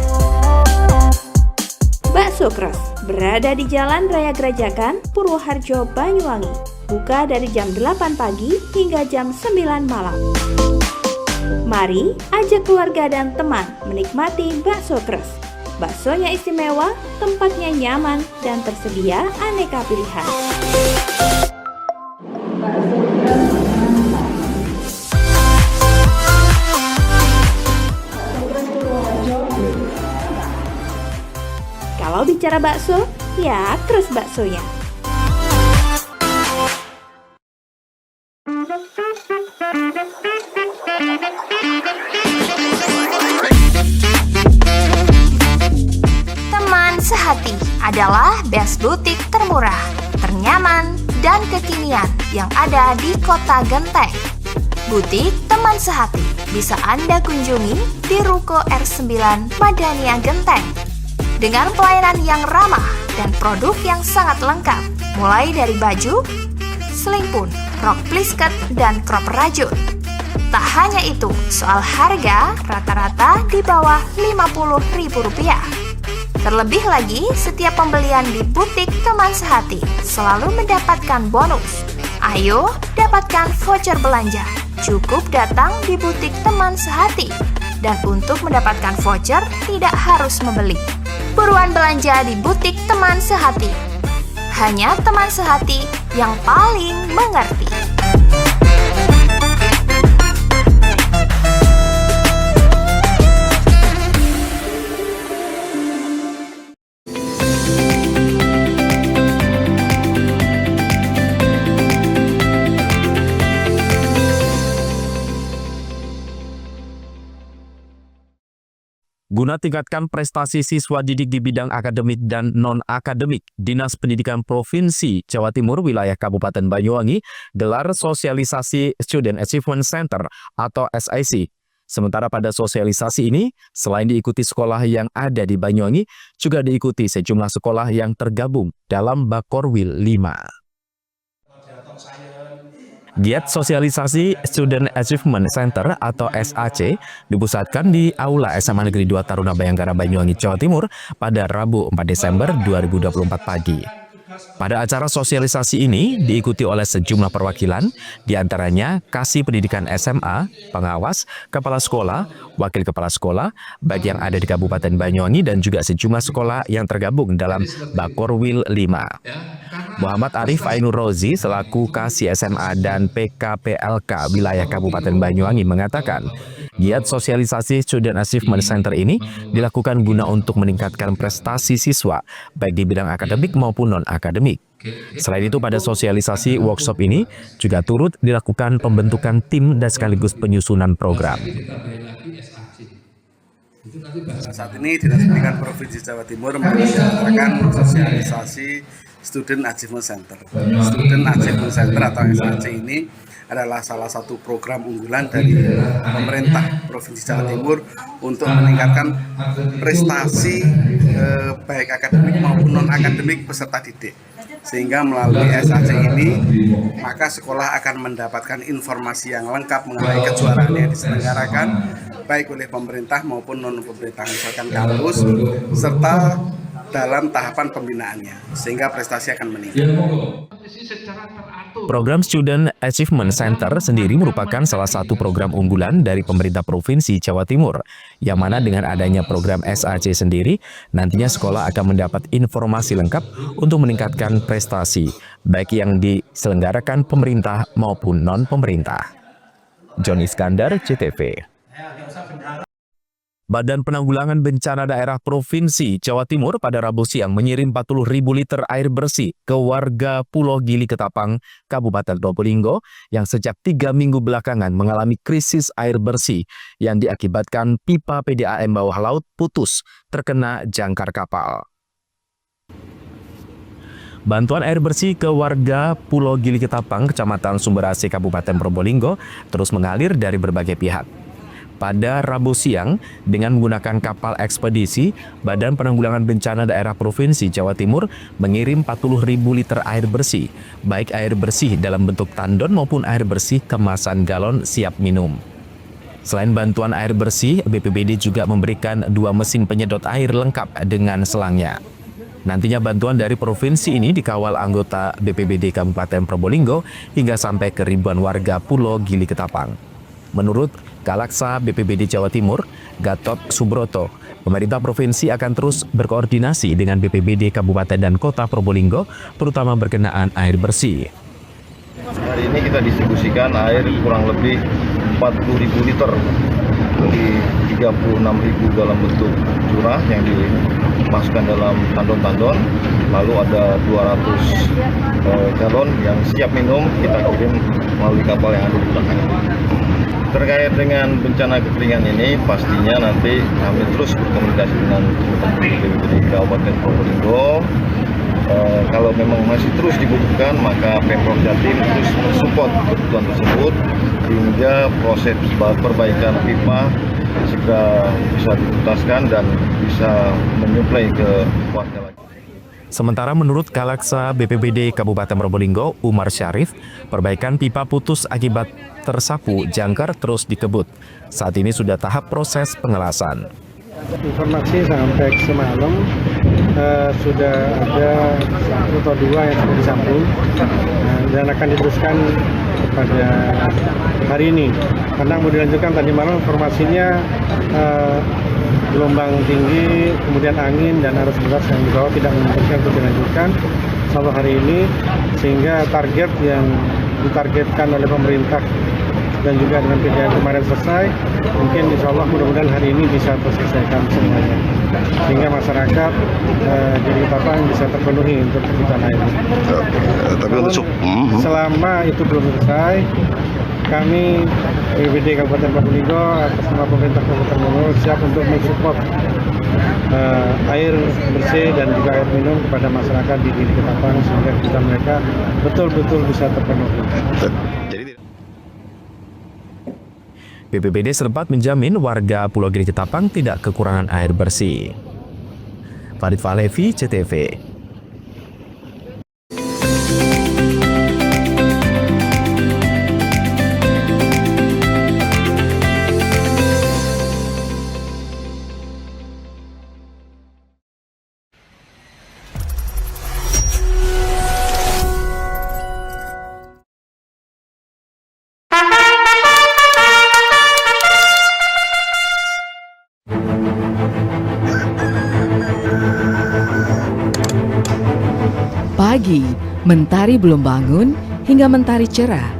Bakso Kres berada di Jalan Raya Gerajakan, Purwoharjo, Banyuwangi. Buka dari jam 8 pagi hingga jam 9 malam. Mari ajak keluarga dan teman menikmati Bakso Kres. Baksonya istimewa, tempatnya nyaman, dan tersedia aneka pilihan. Kalau bicara bakso, ya Kres baksonya. Teman Sehati adalah best butik termurah, ternyaman, dan kekinian yang ada di Kota Genteng. Butik Teman Sehati bisa Anda kunjungi di Ruko R9 Madania Genteng. Dengan pelayanan yang ramah dan produk yang sangat lengkap, mulai dari baju, selimpun, rok plisket, dan crop rajut. Tak hanya itu, soal harga rata-rata di bawah Rp50.000. Terlebih lagi, setiap pembelian di butik Teman Sehati selalu mendapatkan bonus. Ayo, dapatkan voucher belanja. Cukup datang di butik Teman Sehati. Dan untuk mendapatkan voucher, tidak harus membeli. Buruan belanja di butik Teman Sehati. Hanya Teman Sehati yang paling mengerti. Guna tingkatkan prestasi siswa didik di bidang akademik dan non-akademik, Dinas Pendidikan Provinsi Jawa Timur Wilayah Kabupaten Banyuwangi gelar sosialisasi Student Achievement Center atau SIC. Sementara pada sosialisasi ini, selain diikuti sekolah yang ada di Banyuwangi, juga diikuti sejumlah sekolah yang tergabung dalam Bakorwil 5. Giat sosialisasi Student Achievement Center atau SAC dipusatkan di Aula SMA Negeri 2 Taruna Bayangkara Banyuwangi, Jawa Timur pada Rabu 4 Desember 2024 pagi. Pada acara sosialisasi ini diikuti oleh sejumlah perwakilan, diantaranya Kasih Pendidikan SMA, pengawas, kepala sekolah, wakil kepala sekolah, baik yang ada di Kabupaten Banyuwangi dan juga sejumlah sekolah yang tergabung dalam Bakorwil 5. Muhammad Arif Ainur Rozi selaku Kasih SMA dan PKPLK wilayah Kabupaten Banyuwangi mengatakan, giat sosialisasi Student Achievement Center ini dilakukan guna untuk meningkatkan prestasi siswa, baik di bidang akademik maupun non-akademik. Selain itu, pada sosialisasi workshop ini juga turut dilakukan pembentukan tim dan sekaligus penyusunan program. Saat ini Dinas Pendidikan Provinsi Jawa Timur menyelenggarakan sosialisasi Student Achievement Center. Student Achievement Center atau SAC ini adalah salah satu program unggulan dari pemerintah Provinsi Jawa Timur untuk meningkatkan prestasi baik akademik maupun non-akademik peserta didik. Sehingga melalui SAC ini, maka sekolah akan mendapatkan informasi yang lengkap mengenai kejuaraan yang diselenggarakan baik oleh pemerintah maupun non-pemerintah, misalkan kampus, serta dalam tahapan pembinaannya, sehingga prestasi akan meningkat. Secara teratur Program Student Achievement Center sendiri merupakan salah satu program unggulan dari pemerintah Provinsi Jawa Timur, yang mana dengan adanya program SAC sendiri, nantinya sekolah akan mendapat informasi lengkap untuk meningkatkan prestasi, baik yang diselenggarakan pemerintah maupun non-pemerintah. John Iskandar, CTV. Badan Penanggulangan Bencana Daerah Provinsi Jawa Timur pada Rabu siang mengirim 40.000 liter air bersih ke warga Pulau Gili Ketapang, Kabupaten Probolinggo, yang sejak 3 minggu belakangan mengalami krisis air bersih yang diakibatkan pipa PDAM bawah laut putus terkena jangkar kapal. Bantuan air bersih ke warga Pulau Gili Ketapang, Kecamatan Sumberase, Kabupaten Probolinggo, terus mengalir dari berbagai pihak. Pada Rabu siang, dengan menggunakan kapal ekspedisi, Badan Penanggulangan Bencana Daerah Provinsi Jawa Timur mengirim 40.000 liter air bersih, baik air bersih dalam bentuk tandon maupun air bersih kemasan galon siap minum. Selain bantuan air bersih, BPBD juga memberikan 2 mesin penyedot air lengkap dengan selangnya. Nantinya bantuan dari provinsi ini dikawal anggota BPBD Kabupaten Probolinggo hingga sampai ke ribuan warga Pulau Gili Ketapang. Menurut Kalaksa BPBD Jawa Timur, Gatot Subroto, pemerintah provinsi akan terus berkoordinasi dengan BPBD Kabupaten dan Kota Probolinggo, terutama berkenaan air bersih. Hari ini kita distribusikan air kurang lebih 40.000 liter dari 36.000 dalam bentuk curah yang dimasukkan dalam tandon-tandon, lalu ada 200 galon yang siap minum kita kirim melalui kapal yang ada di belakang. Terkait dengan bencana kekeringan ini, pastinya nanti kami terus berkomunikasi dengan BPBD Kabupaten Probolinggo. Kalau memang masih terus dibutuhkan, maka Pemprov Jatim terus mensupport kebutuhan tersebut hingga proses perbaikan pipa segera bisa dituntaskan dan bisa menyuplai ke warga lagi. Sementara menurut Kalaksa BPBD Kabupaten Probolinggo, Umar Syarif, perbaikan pipa putus akibat tersapu jangkar terus dikebut. Saat ini sudah tahap proses pengelasan. Informasi sampai semalam sudah ada 1 atau 2 yang sudah disambung dan akan diteruskan pada hari ini. Karena mau dilanjutkan tadi malam informasinya gelombang tinggi, kemudian angin dan arus deras yang di bawah tidak memungkinkan untuk dilanjutkan selalu hari ini, sehingga target yang ditargetkan oleh pemerintah dan juga dengan PDAM kemarin selesai, mungkin insya Allah mudah-mudahan hari ini bisa terselesaikan semuanya, sehingga masyarakat Gili Ketapang bisa terpenuhi untuk kebutuhan air. Tapi untuk selama itu belum selesai, kami BPBD Kabupaten Probolinggo atas nama pemerintah Kabupaten Probolinggo siap untuk mensupport air bersih dan juga air minum kepada masyarakat di Gili Ketapang sehingga kebutuhan mereka betul-betul bisa terpenuhi. BPBD sempat menjamin warga Pulau Gili Ketapang tidak kekurangan air bersih. Farid Falevi, CTV. Pagi, mentari belum bangun hingga mentari cerah.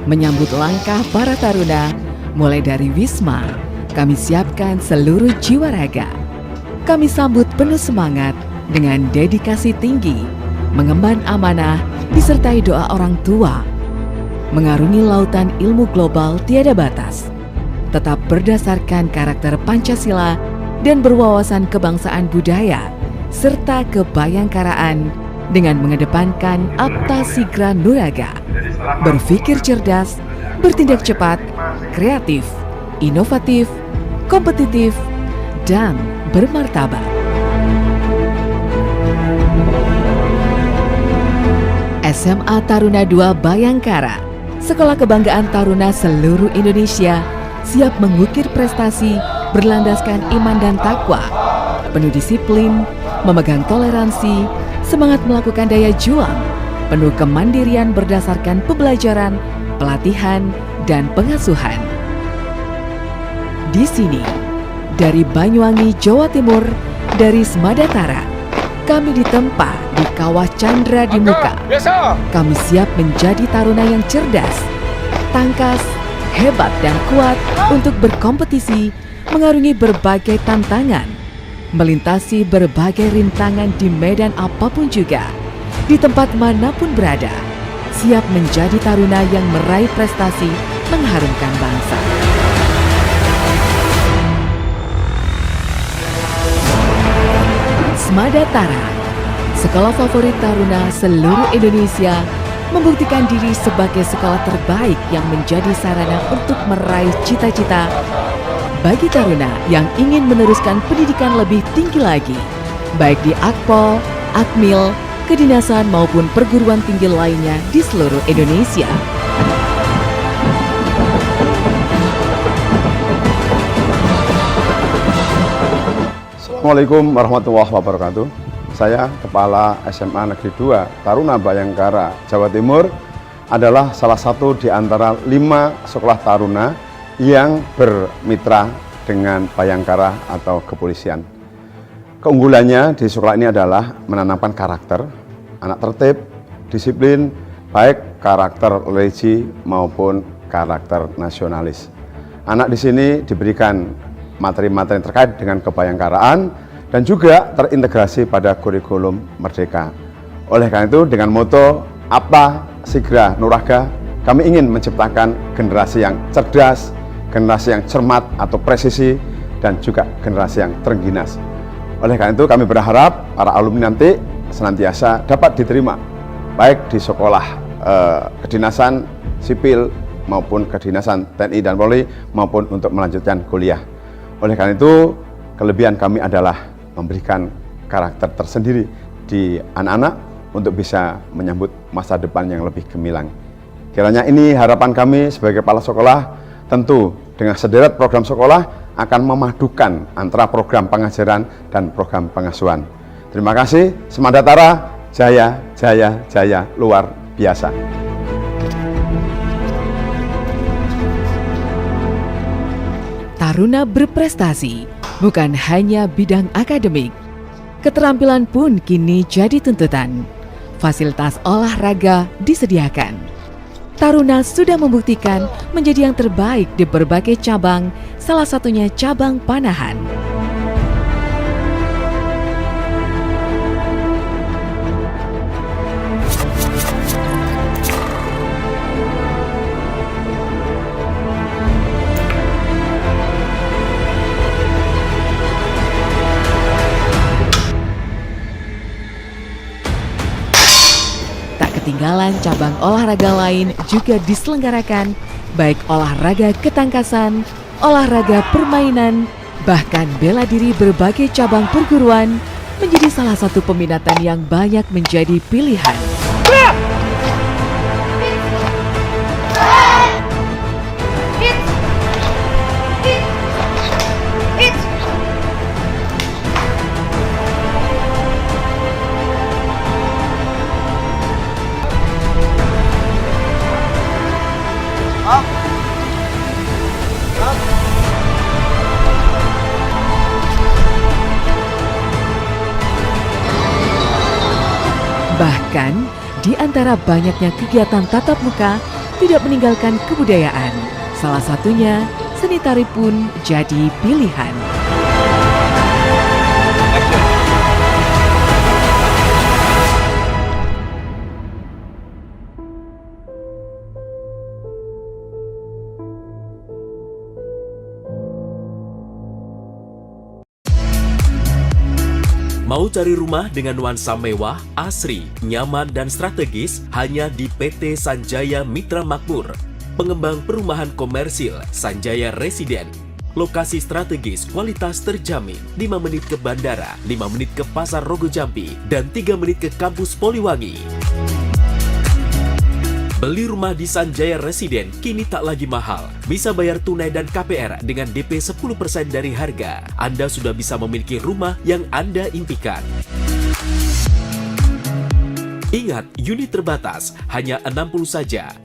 Menyambut langkah para taruna, mulai dari Wisma, kami siapkan seluruh jiwa raga. Kami sambut penuh semangat dengan dedikasi tinggi, mengemban amanah disertai doa orang tua. Mengarungi lautan ilmu global tiada batas, tetap berdasarkan karakter Pancasila dan berwawasan kebangsaan budaya, serta kebayangkaraan dengan mengedepankan aptasigra nuraga, berpikir cerdas, bertindak cepat, kreatif, inovatif, kompetitif, dan bermartabat. SMA Taruna II Bayangkara, sekolah kebanggaan taruna seluruh Indonesia, siap mengukir prestasi berlandaskan iman dan takwa, penuh disiplin, memegang toleransi, semangat melakukan daya juang, penuh kemandirian berdasarkan pembelajaran, pelatihan, dan pengasuhan. Di sini, dari Banyuwangi, Jawa Timur, dari Smadatara, kami ditempa di Kawah Chandra di Muka. Kami siap menjadi taruna yang cerdas, tangkas, hebat, dan kuat untuk berkompetisi, mengarungi berbagai tantangan, melintasi berbagai rintangan di medan apapun juga, di tempat manapun berada, siap menjadi taruna yang meraih prestasi mengharumkan bangsa. Smadatara, sekolah favorit taruna seluruh Indonesia, membuktikan diri sebagai sekolah terbaik yang menjadi sarana untuk meraih cita-cita bagi taruna yang ingin meneruskan pendidikan lebih tinggi lagi, baik di Akpol, Akmil, kedinasan maupun perguruan tinggi lainnya di seluruh Indonesia. Assalamualaikum warahmatullahi wabarakatuh. Saya Kepala SMA Negeri 2 Taruna Bayangkara, Jawa Timur, adalah salah satu di antara 5 sekolah taruna yang bermitra dengan Bayangkara atau kepolisian. Keunggulannya di sekolah ini adalah menanamkan karakter, anak tertib, disiplin, baik karakter religi maupun karakter nasionalis. Anak di sini diberikan materi-materi terkait dengan kebayangkaraan dan juga terintegrasi pada kurikulum Merdeka. Oleh karena itu, dengan moto Apa Sigra Nuraga, kami ingin menciptakan generasi yang cerdas, generasi yang cermat atau presisi, dan juga generasi yang terengginas. Oleh karena itu, kami berharap para alumni nanti senantiasa dapat diterima, baik di sekolah kedinasan sipil maupun kedinasan TNI dan Polri, maupun untuk melanjutkan kuliah. Oleh karena itu, kelebihan kami adalah memberikan karakter tersendiri di anak-anak untuk bisa menyambut masa depan yang lebih gemilang. Kiranya ini harapan kami sebagai kepala sekolah, tentu dengan sederet program sekolah akan memadukan antara program pengajaran dan program pengasuhan. Terima kasih, Smadatara, jaya, jaya, jaya, luar biasa. Taruna berprestasi bukan hanya bidang akademik. Keterampilan pun kini jadi tuntutan. Fasilitas olahraga disediakan. Taruna sudah membuktikan menjadi yang terbaik di berbagai cabang, salah satunya cabang panahan. Ketinggalan cabang olahraga lain juga diselenggarakan, baik olahraga ketangkasan, olahraga permainan, bahkan bela diri berbagai cabang perguruan menjadi salah satu peminatan yang banyak menjadi pilihan. Bahkan, di antara banyaknya kegiatan tatap muka, tidak meninggalkan kebudayaan. Salah satunya, seni tari pun jadi pilihan. Mau cari rumah dengan nuansa mewah, asri, nyaman, dan strategis hanya di PT Sanjaya Mitra Makmur. Pengembang perumahan komersil Sanjaya Residen. Lokasi strategis, kualitas terjamin. 5 menit ke bandara, 5 menit ke Pasar Rogo Jampi, dan 3 menit ke kampus Poliwangi. Beli rumah di Sanjaya Residen kini tak lagi mahal. Bisa bayar tunai dan KPR dengan DP 10% dari harga. Anda sudah bisa memiliki rumah yang Anda impikan. Ingat, unit terbatas, hanya 60 saja.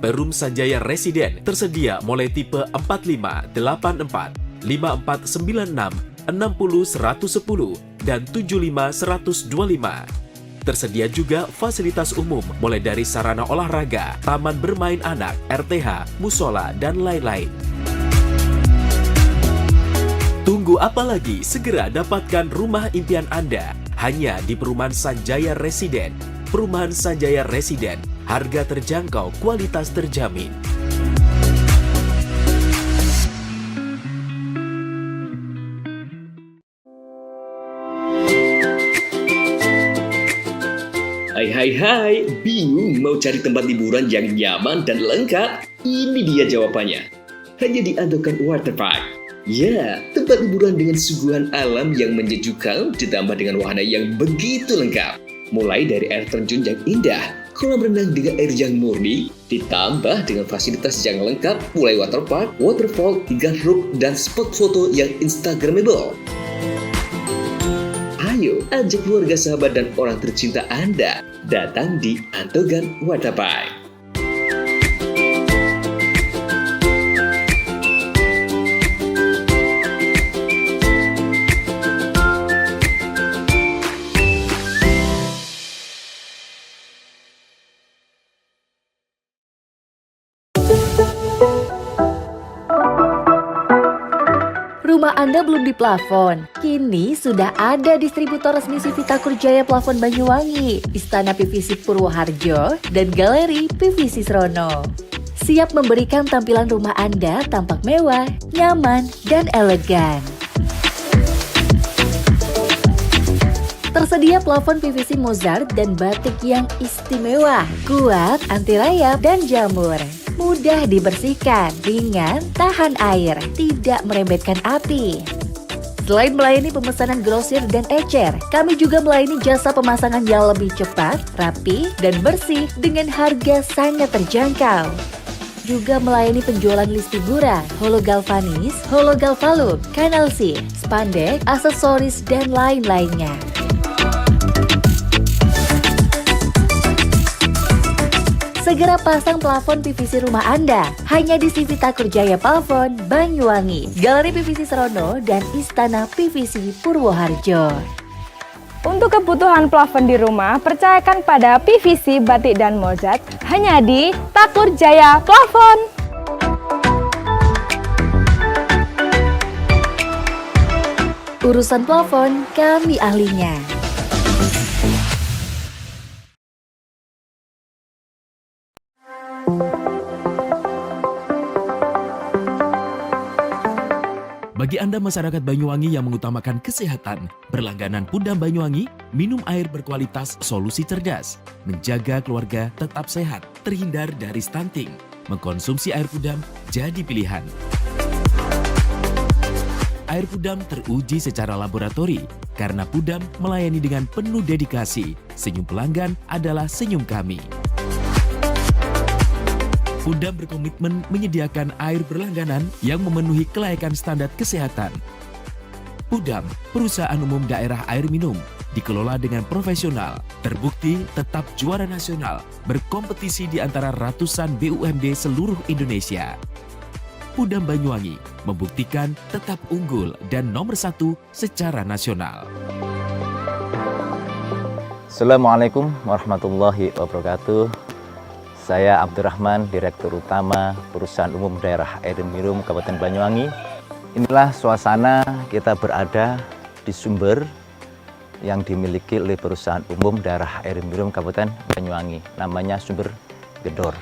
Perum Sanjaya Residen tersedia mulai tipe 45, 84, 5496, 60 110, dan 75 125. Tersedia juga fasilitas umum mulai dari sarana olahraga, taman bermain anak, RTH, musola, dan lain-lain. Tunggu apa lagi? Segera dapatkan rumah impian Anda hanya di Perumahan Sanjaya Residen. Perumahan Sanjaya Residen, harga terjangkau, kualitas terjamin. Hai, bingung mau cari tempat liburan yang nyaman dan lengkap? Ini dia jawabannya. Hanya di Andokan Waterpark. Ya, tempat liburan dengan suguhan alam yang menyejukkan ditambah dengan wahana yang begitu lengkap. Mulai dari air terjun yang indah, kolam renang dengan air yang murni, ditambah dengan fasilitas yang lengkap mulai waterpark, waterfall, hingga roof dan spot foto yang instagramable. Ayo, ajak keluarga, sahabat, dan orang tercinta Anda datang di Andokan Waterpark. Rumah Anda belum diplafon? Kini sudah ada distributor resmi Civita Kurjaya Plafon Banyuwangi, Istana PVC Purwoharjo, dan Galeri PVC Srono. Siap memberikan tampilan rumah Anda tampak mewah, nyaman, dan elegan. Tersedia plafon PVC Mozart dan batik yang istimewa, kuat, anti rayap, dan jamur. Mudah dibersihkan, ringan, tahan air, tidak merembetkan api. Selain melayani pemesanan grosir dan ecer, kami juga melayani jasa pemasangan yang lebih cepat, rapi, dan bersih dengan harga sangat terjangkau. Juga melayani penjualan list figuran, hologalvanis, hologalvalum, kanalsi, spandek, aksesoris, dan lain-lainnya. Segera pasang plafon PVC rumah Anda hanya di Civita Kurjaya Plafon Banyuwangi, Galeri PVC Srono, dan Istana PVC Purwoharjo. Untuk kebutuhan plafon di rumah, percayakan pada PVC, batik, dan Mozart hanya di Takur Jaya Plafon. Urusan plafon, kami ahlinya. Bagi Anda masyarakat Banyuwangi yang mengutamakan kesehatan, berlangganan Pudam Banyuwangi, minum air berkualitas solusi cerdas, menjaga keluarga tetap sehat, terhindar dari stunting. Mengkonsumsi air Pudam jadi pilihan. Air Pudam teruji secara laboratori, karena Pudam melayani dengan penuh dedikasi. Senyum pelanggan adalah senyum kami. Pudam berkomitmen menyediakan air berlangganan yang memenuhi kelayakan standar kesehatan. Pudam, perusahaan umum daerah air minum, dikelola dengan profesional, terbukti tetap juara nasional, berkompetisi di antara ratusan BUMD seluruh Indonesia. Pudam Banyuwangi membuktikan tetap unggul dan nomor 1 secara nasional. Assalamualaikum warahmatullahi wabarakatuh. Saya Abdurrahman, Direktur Utama Perusahaan Umum Daerah Air Minum Kabupaten Banyuwangi. Inilah suasana kita berada di sumber yang dimiliki oleh Perusahaan Umum Daerah Air Minum Kabupaten Banyuwangi. Namanya Sumber Gedor.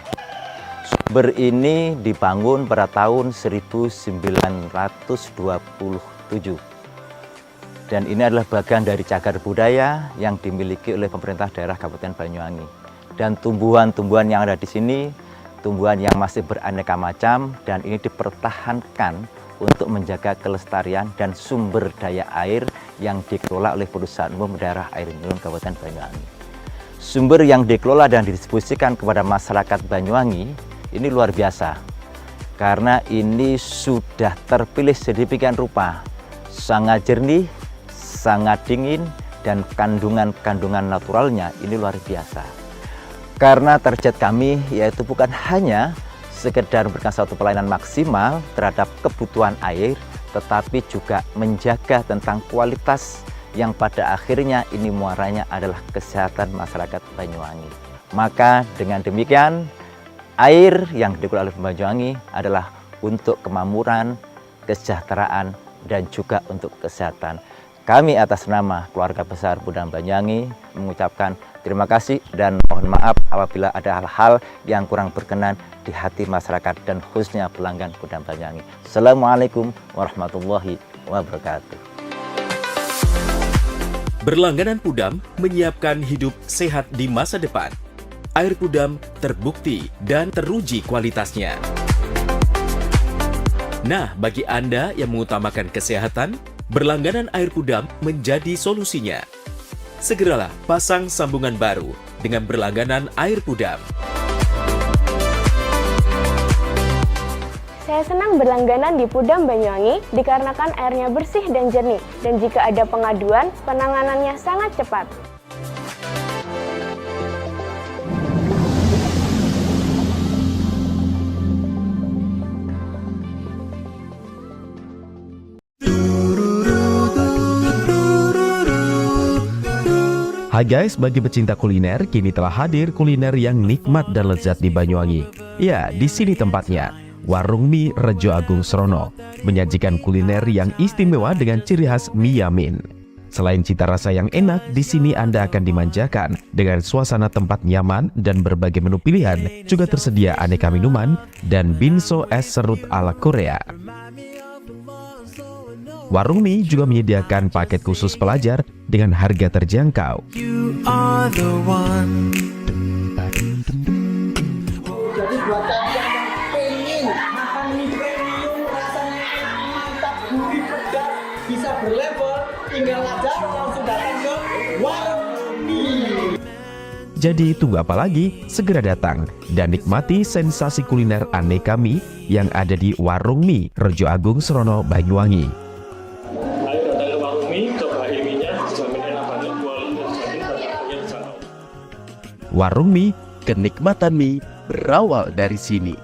Sumber ini dibangun pada tahun 1927. Dan ini adalah bagian dari cagar budaya yang dimiliki oleh pemerintah daerah Kabupaten Banyuwangi. Dan tumbuhan-tumbuhan yang ada di sini, tumbuhan yang masih beraneka macam, dan ini dipertahankan untuk menjaga kelestarian dan sumber daya air yang dikelola oleh Perusahaan Umum Daerah Air Minum Kabupaten Banyuwangi. Sumber yang dikelola dan didistribusikan kepada masyarakat Banyuwangi ini luar biasa, karena ini sudah terpilih sedemikian rupa, sangat jernih, sangat dingin, dan kandungan naturalnya ini luar biasa. Karena target kami yaitu bukan hanya sekedar memberikan satu pelayanan maksimal terhadap kebutuhan air, tetapi juga menjaga tentang kualitas yang pada akhirnya ini muaranya adalah kesehatan masyarakat Banyuwangi. Maka dengan demikian, air yang dikelola oleh Banyuwangi adalah untuk kemakmuran, kesejahteraan, dan juga untuk kesehatan. Kami atas nama keluarga besar Budam Banyuwangi mengucapkan terima kasih dan mohon maaf apabila ada hal-hal yang kurang berkenan di hati masyarakat dan khususnya pelanggan Budam Banyuwangi. Assalamualaikum warahmatullahi wabarakatuh. Berlangganan Pudam menyiapkan hidup sehat di masa depan. Air Pudam terbukti dan teruji kualitasnya. Nah, bagi Anda yang mengutamakan kesehatan, berlangganan air Pudam menjadi solusinya. Segeralah pasang sambungan baru dengan berlangganan air Pudam. Saya senang berlangganan di Pudam Banyuwangi dikarenakan airnya bersih dan jernih, dan jika ada pengaduan, penanganannya sangat cepat. Hai guys, bagi pecinta kuliner, kini telah hadir kuliner yang nikmat dan lezat di Banyuwangi. Ya, di sini tempatnya. Warung Mie Rejo Agung Srono menyajikan kuliner yang istimewa dengan ciri khas mie yamin. Selain cita rasa yang enak, di sini Anda akan dimanjakan dengan suasana tempat nyaman dan berbagai menu pilihan. Juga tersedia aneka minuman dan binso es serut ala Korea. Warung Mie juga menyediakan paket khusus pelajar dengan harga terjangkau. Jadi buat kalian yang pengen makan mie premium rasanya mantap, gurih, pedas, bisa berlevel, tinggal aja langsung datang ke Warung Mie. Jadi tunggu apa lagi? Segera datang dan nikmati sensasi kuliner aneka mie yang ada di Warung Mie Rejo Agung Srono, Banyuwangi. Warung Mie, kenikmatan mie berawal dari sini.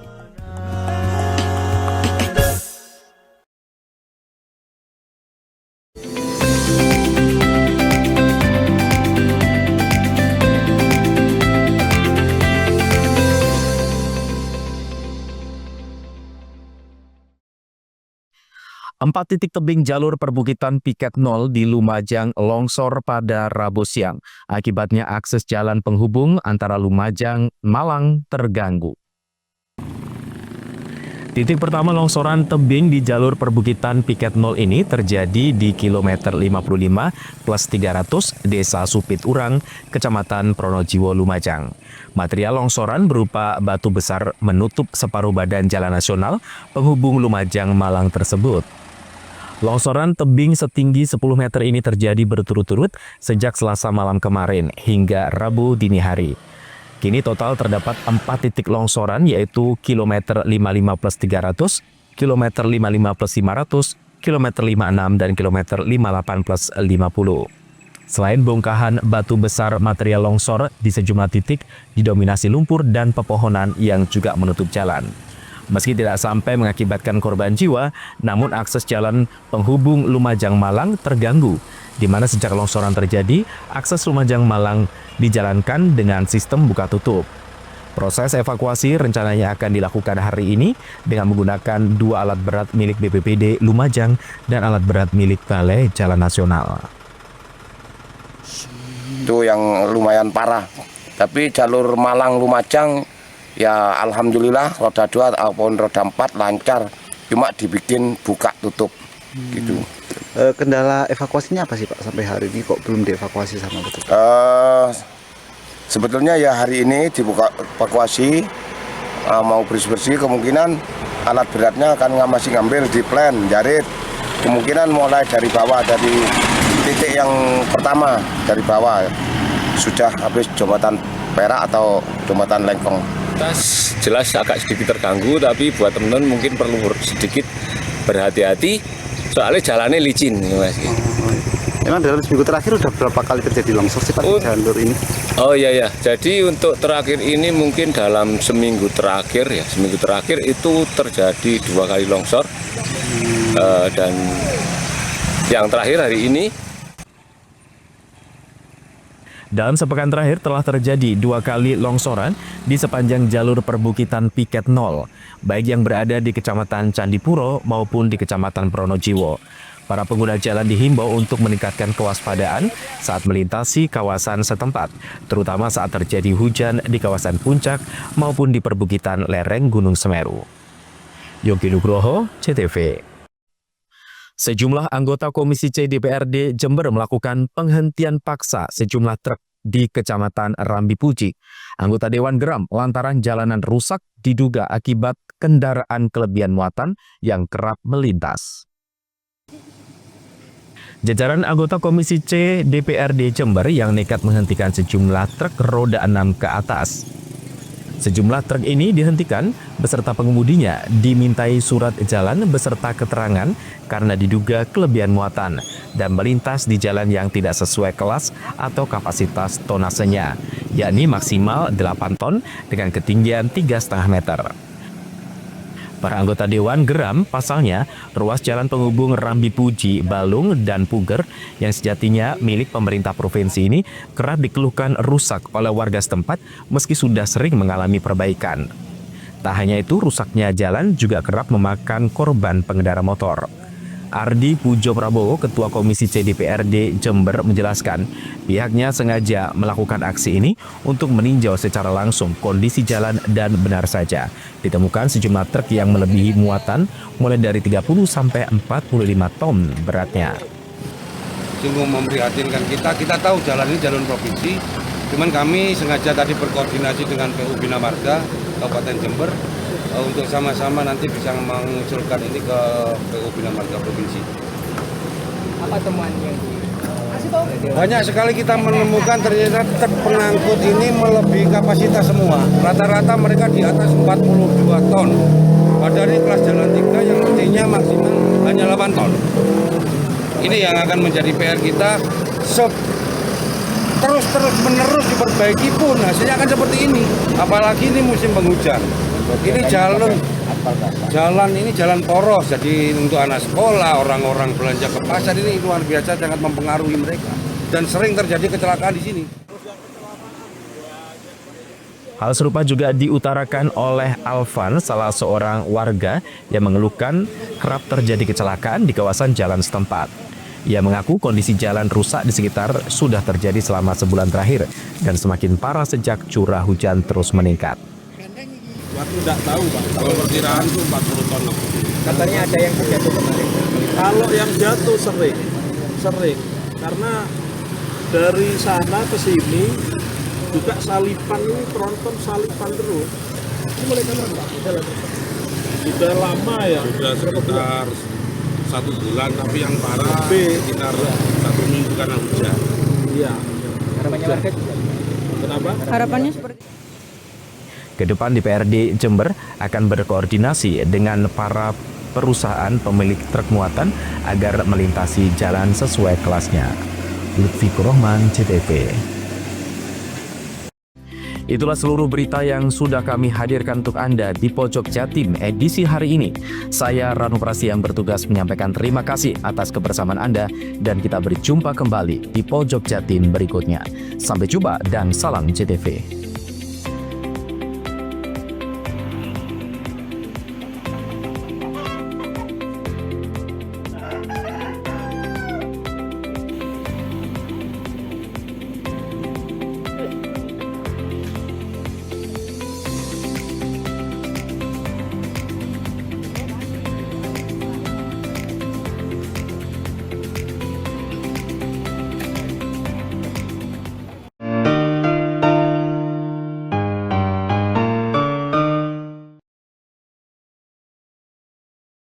Empat titik tebing jalur perbukitan Piket 0 di Lumajang longsor pada Rabu siang. Akibatnya akses jalan penghubung antara Lumajang, Malang terganggu. Titik pertama longsoran tebing di jalur perbukitan Piket 0 ini terjadi di kilometer 55 plus 300 Desa Supit Urang, Kecamatan Pronojiwo, Lumajang. Material longsoran berupa batu besar menutup separuh badan jalan nasional penghubung Lumajang, Malang tersebut. Longsoran tebing setinggi 10 meter ini terjadi berturut-turut sejak Selasa malam kemarin hingga Rabu dini hari. Kini total terdapat 4 titik longsoran yaitu kilometer 55 plus 300, kilometer 55 plus 500, kilometer 56 dan kilometer 58 plus 50. Selain bongkahan batu besar, material longsor di sejumlah titik didominasi lumpur dan pepohonan yang juga menutup jalan. Meski tidak sampai mengakibatkan korban jiwa, namun akses jalan penghubung Lumajang-Malang terganggu, di mana sejak longsoran terjadi, akses Lumajang-Malang dijalankan dengan sistem buka tutup. Proses evakuasi rencananya akan dilakukan hari ini dengan menggunakan 2 alat berat milik BPBD Lumajang dan alat berat milik Balai Jalan Nasional. Itu yang lumayan parah, tapi jalur Malang-Lumajang ya alhamdulillah roda 2 ataupun roda 4 lancar, cuma dibikin buka tutup gitu. Kendala evakuasinya apa sih Pak sampai hari ini kok belum dievakuasi sama betul? Sebetulnya ya hari ini dibuka evakuasi, mau bersih-bersih, kemungkinan alat beratnya akan masih ngambil di plan jarit, kemungkinan mulai dari bawah, dari titik yang pertama dari bawah sudah habis jembatan Perak atau jembatan Lengkong. Jelas agak sedikit terganggu, tapi buat teman-teman mungkin perlu sedikit berhati-hati soalnya jalannya licin, Mas. Emang dalam seminggu terakhir udah berapa kali terjadi longsor sih Pak di jalur ini? Oh iya, jadi untuk terakhir ini mungkin dalam seminggu terakhir itu terjadi 2 kali longsor. Dan yang terakhir hari ini. Dalam sepekan terakhir telah terjadi 2 kali longsoran di sepanjang jalur perbukitan Piket 0, baik yang berada di Kecamatan Candipuro maupun di Kecamatan Pronojiwo. Para pengguna jalan dihimbau untuk meningkatkan kewaspadaan saat melintasi kawasan setempat, terutama saat terjadi hujan di kawasan puncak maupun di perbukitan lereng Gunung Semeru. Yogi Nugroho, CTV. Sejumlah anggota Komisi C DPRD Jember melakukan penghentian paksa sejumlah truk di Kecamatan Rambi Puji. Anggota Dewan geram lantaran jalanan rusak diduga akibat kendaraan kelebihan muatan yang kerap melintas. Jajaran anggota Komisi C DPRD Jember yang nekat menghentikan sejumlah truk roda 6 ke atas. Sejumlah truk ini dihentikan beserta pengemudinya dimintai surat jalan beserta keterangan karena diduga kelebihan muatan dan melintas di jalan yang tidak sesuai kelas atau kapasitas tonasenya, yakni maksimal 8 ton dengan ketinggian 3,5 meter. Para anggota Dewan geram pasalnya ruas jalan penghubung Rambi Puji, Balung, dan Puger yang sejatinya milik pemerintah provinsi ini kerap dikeluhkan rusak oleh warga setempat meski sudah sering mengalami perbaikan. Tak hanya itu, rusaknya jalan juga kerap memakan korban pengendara motor. Ardi Pujo Prabowo, Ketua Komisi C DPRD Jember menjelaskan pihaknya sengaja melakukan aksi ini untuk meninjau secara langsung kondisi jalan dan benar saja ditemukan sejumlah truk yang melebihi muatan mulai dari 30 sampai 45 ton beratnya. Sungguh memprihatinkan kita tahu jalan ini jalan provinsi, cuman kami sengaja tadi berkoordinasi dengan PU Bina Marga Kabupaten Jember untuk sama-sama nanti bisa mengusulkan ini ke PU Bina Marga Provinsi. Apa temuannya? Banyak sekali kita menemukan ternyata truk pengangkut ini melebihi kapasitas semua. Rata-rata mereka di atas 42 ton. Padahal ini kelas jalan 3 yang nantinya maksimal hanya 8 ton. Ini yang akan menjadi PR kita. Terus-menerus diperbaiki pun hasilnya akan seperti ini. Apalagi ini musim penghujan. Ini jalan ini jalan poros, jadi untuk anak sekolah, orang-orang belanja ke pasar ini luar biasa sangat mempengaruhi mereka dan sering terjadi kecelakaan di sini. Hal serupa juga diutarakan oleh Alvan, salah seorang warga yang mengeluhkan kerap terjadi kecelakaan di kawasan jalan setempat. Ia mengaku kondisi jalan rusak di sekitar sudah terjadi selama sebulan terakhir dan semakin parah sejak curah hujan terus meningkat. Waktu tidak tahu Pak, kalau perkiraan itu 40 ton. Katanya ada yang jatuh kemarin. Kalau yang jatuh sering, karena dari sana ke sini juga salipan ini tronton salipan terus. Ini mulai kapan Pak? Sudah lama ya. Sudah sekitar 1 bulan, tapi yang parah sekitar 1 minggu karena hujan. Iya. Harapannya warga juga. Kenapa? Harapannya seperti Kedepan DPRD Jember akan berkoordinasi dengan para perusahaan pemilik truk muatan agar melintasi jalan sesuai kelasnya. Lutfi Kurohman, CTV. Itulah seluruh berita yang sudah kami hadirkan untuk Anda di Pojok Jatim edisi hari ini. Saya Ranu Prasi yang bertugas menyampaikan terima kasih atas kebersamaan Anda dan kita berjumpa kembali di Pojok Jatim berikutnya. Sampai jumpa dan salam CTV.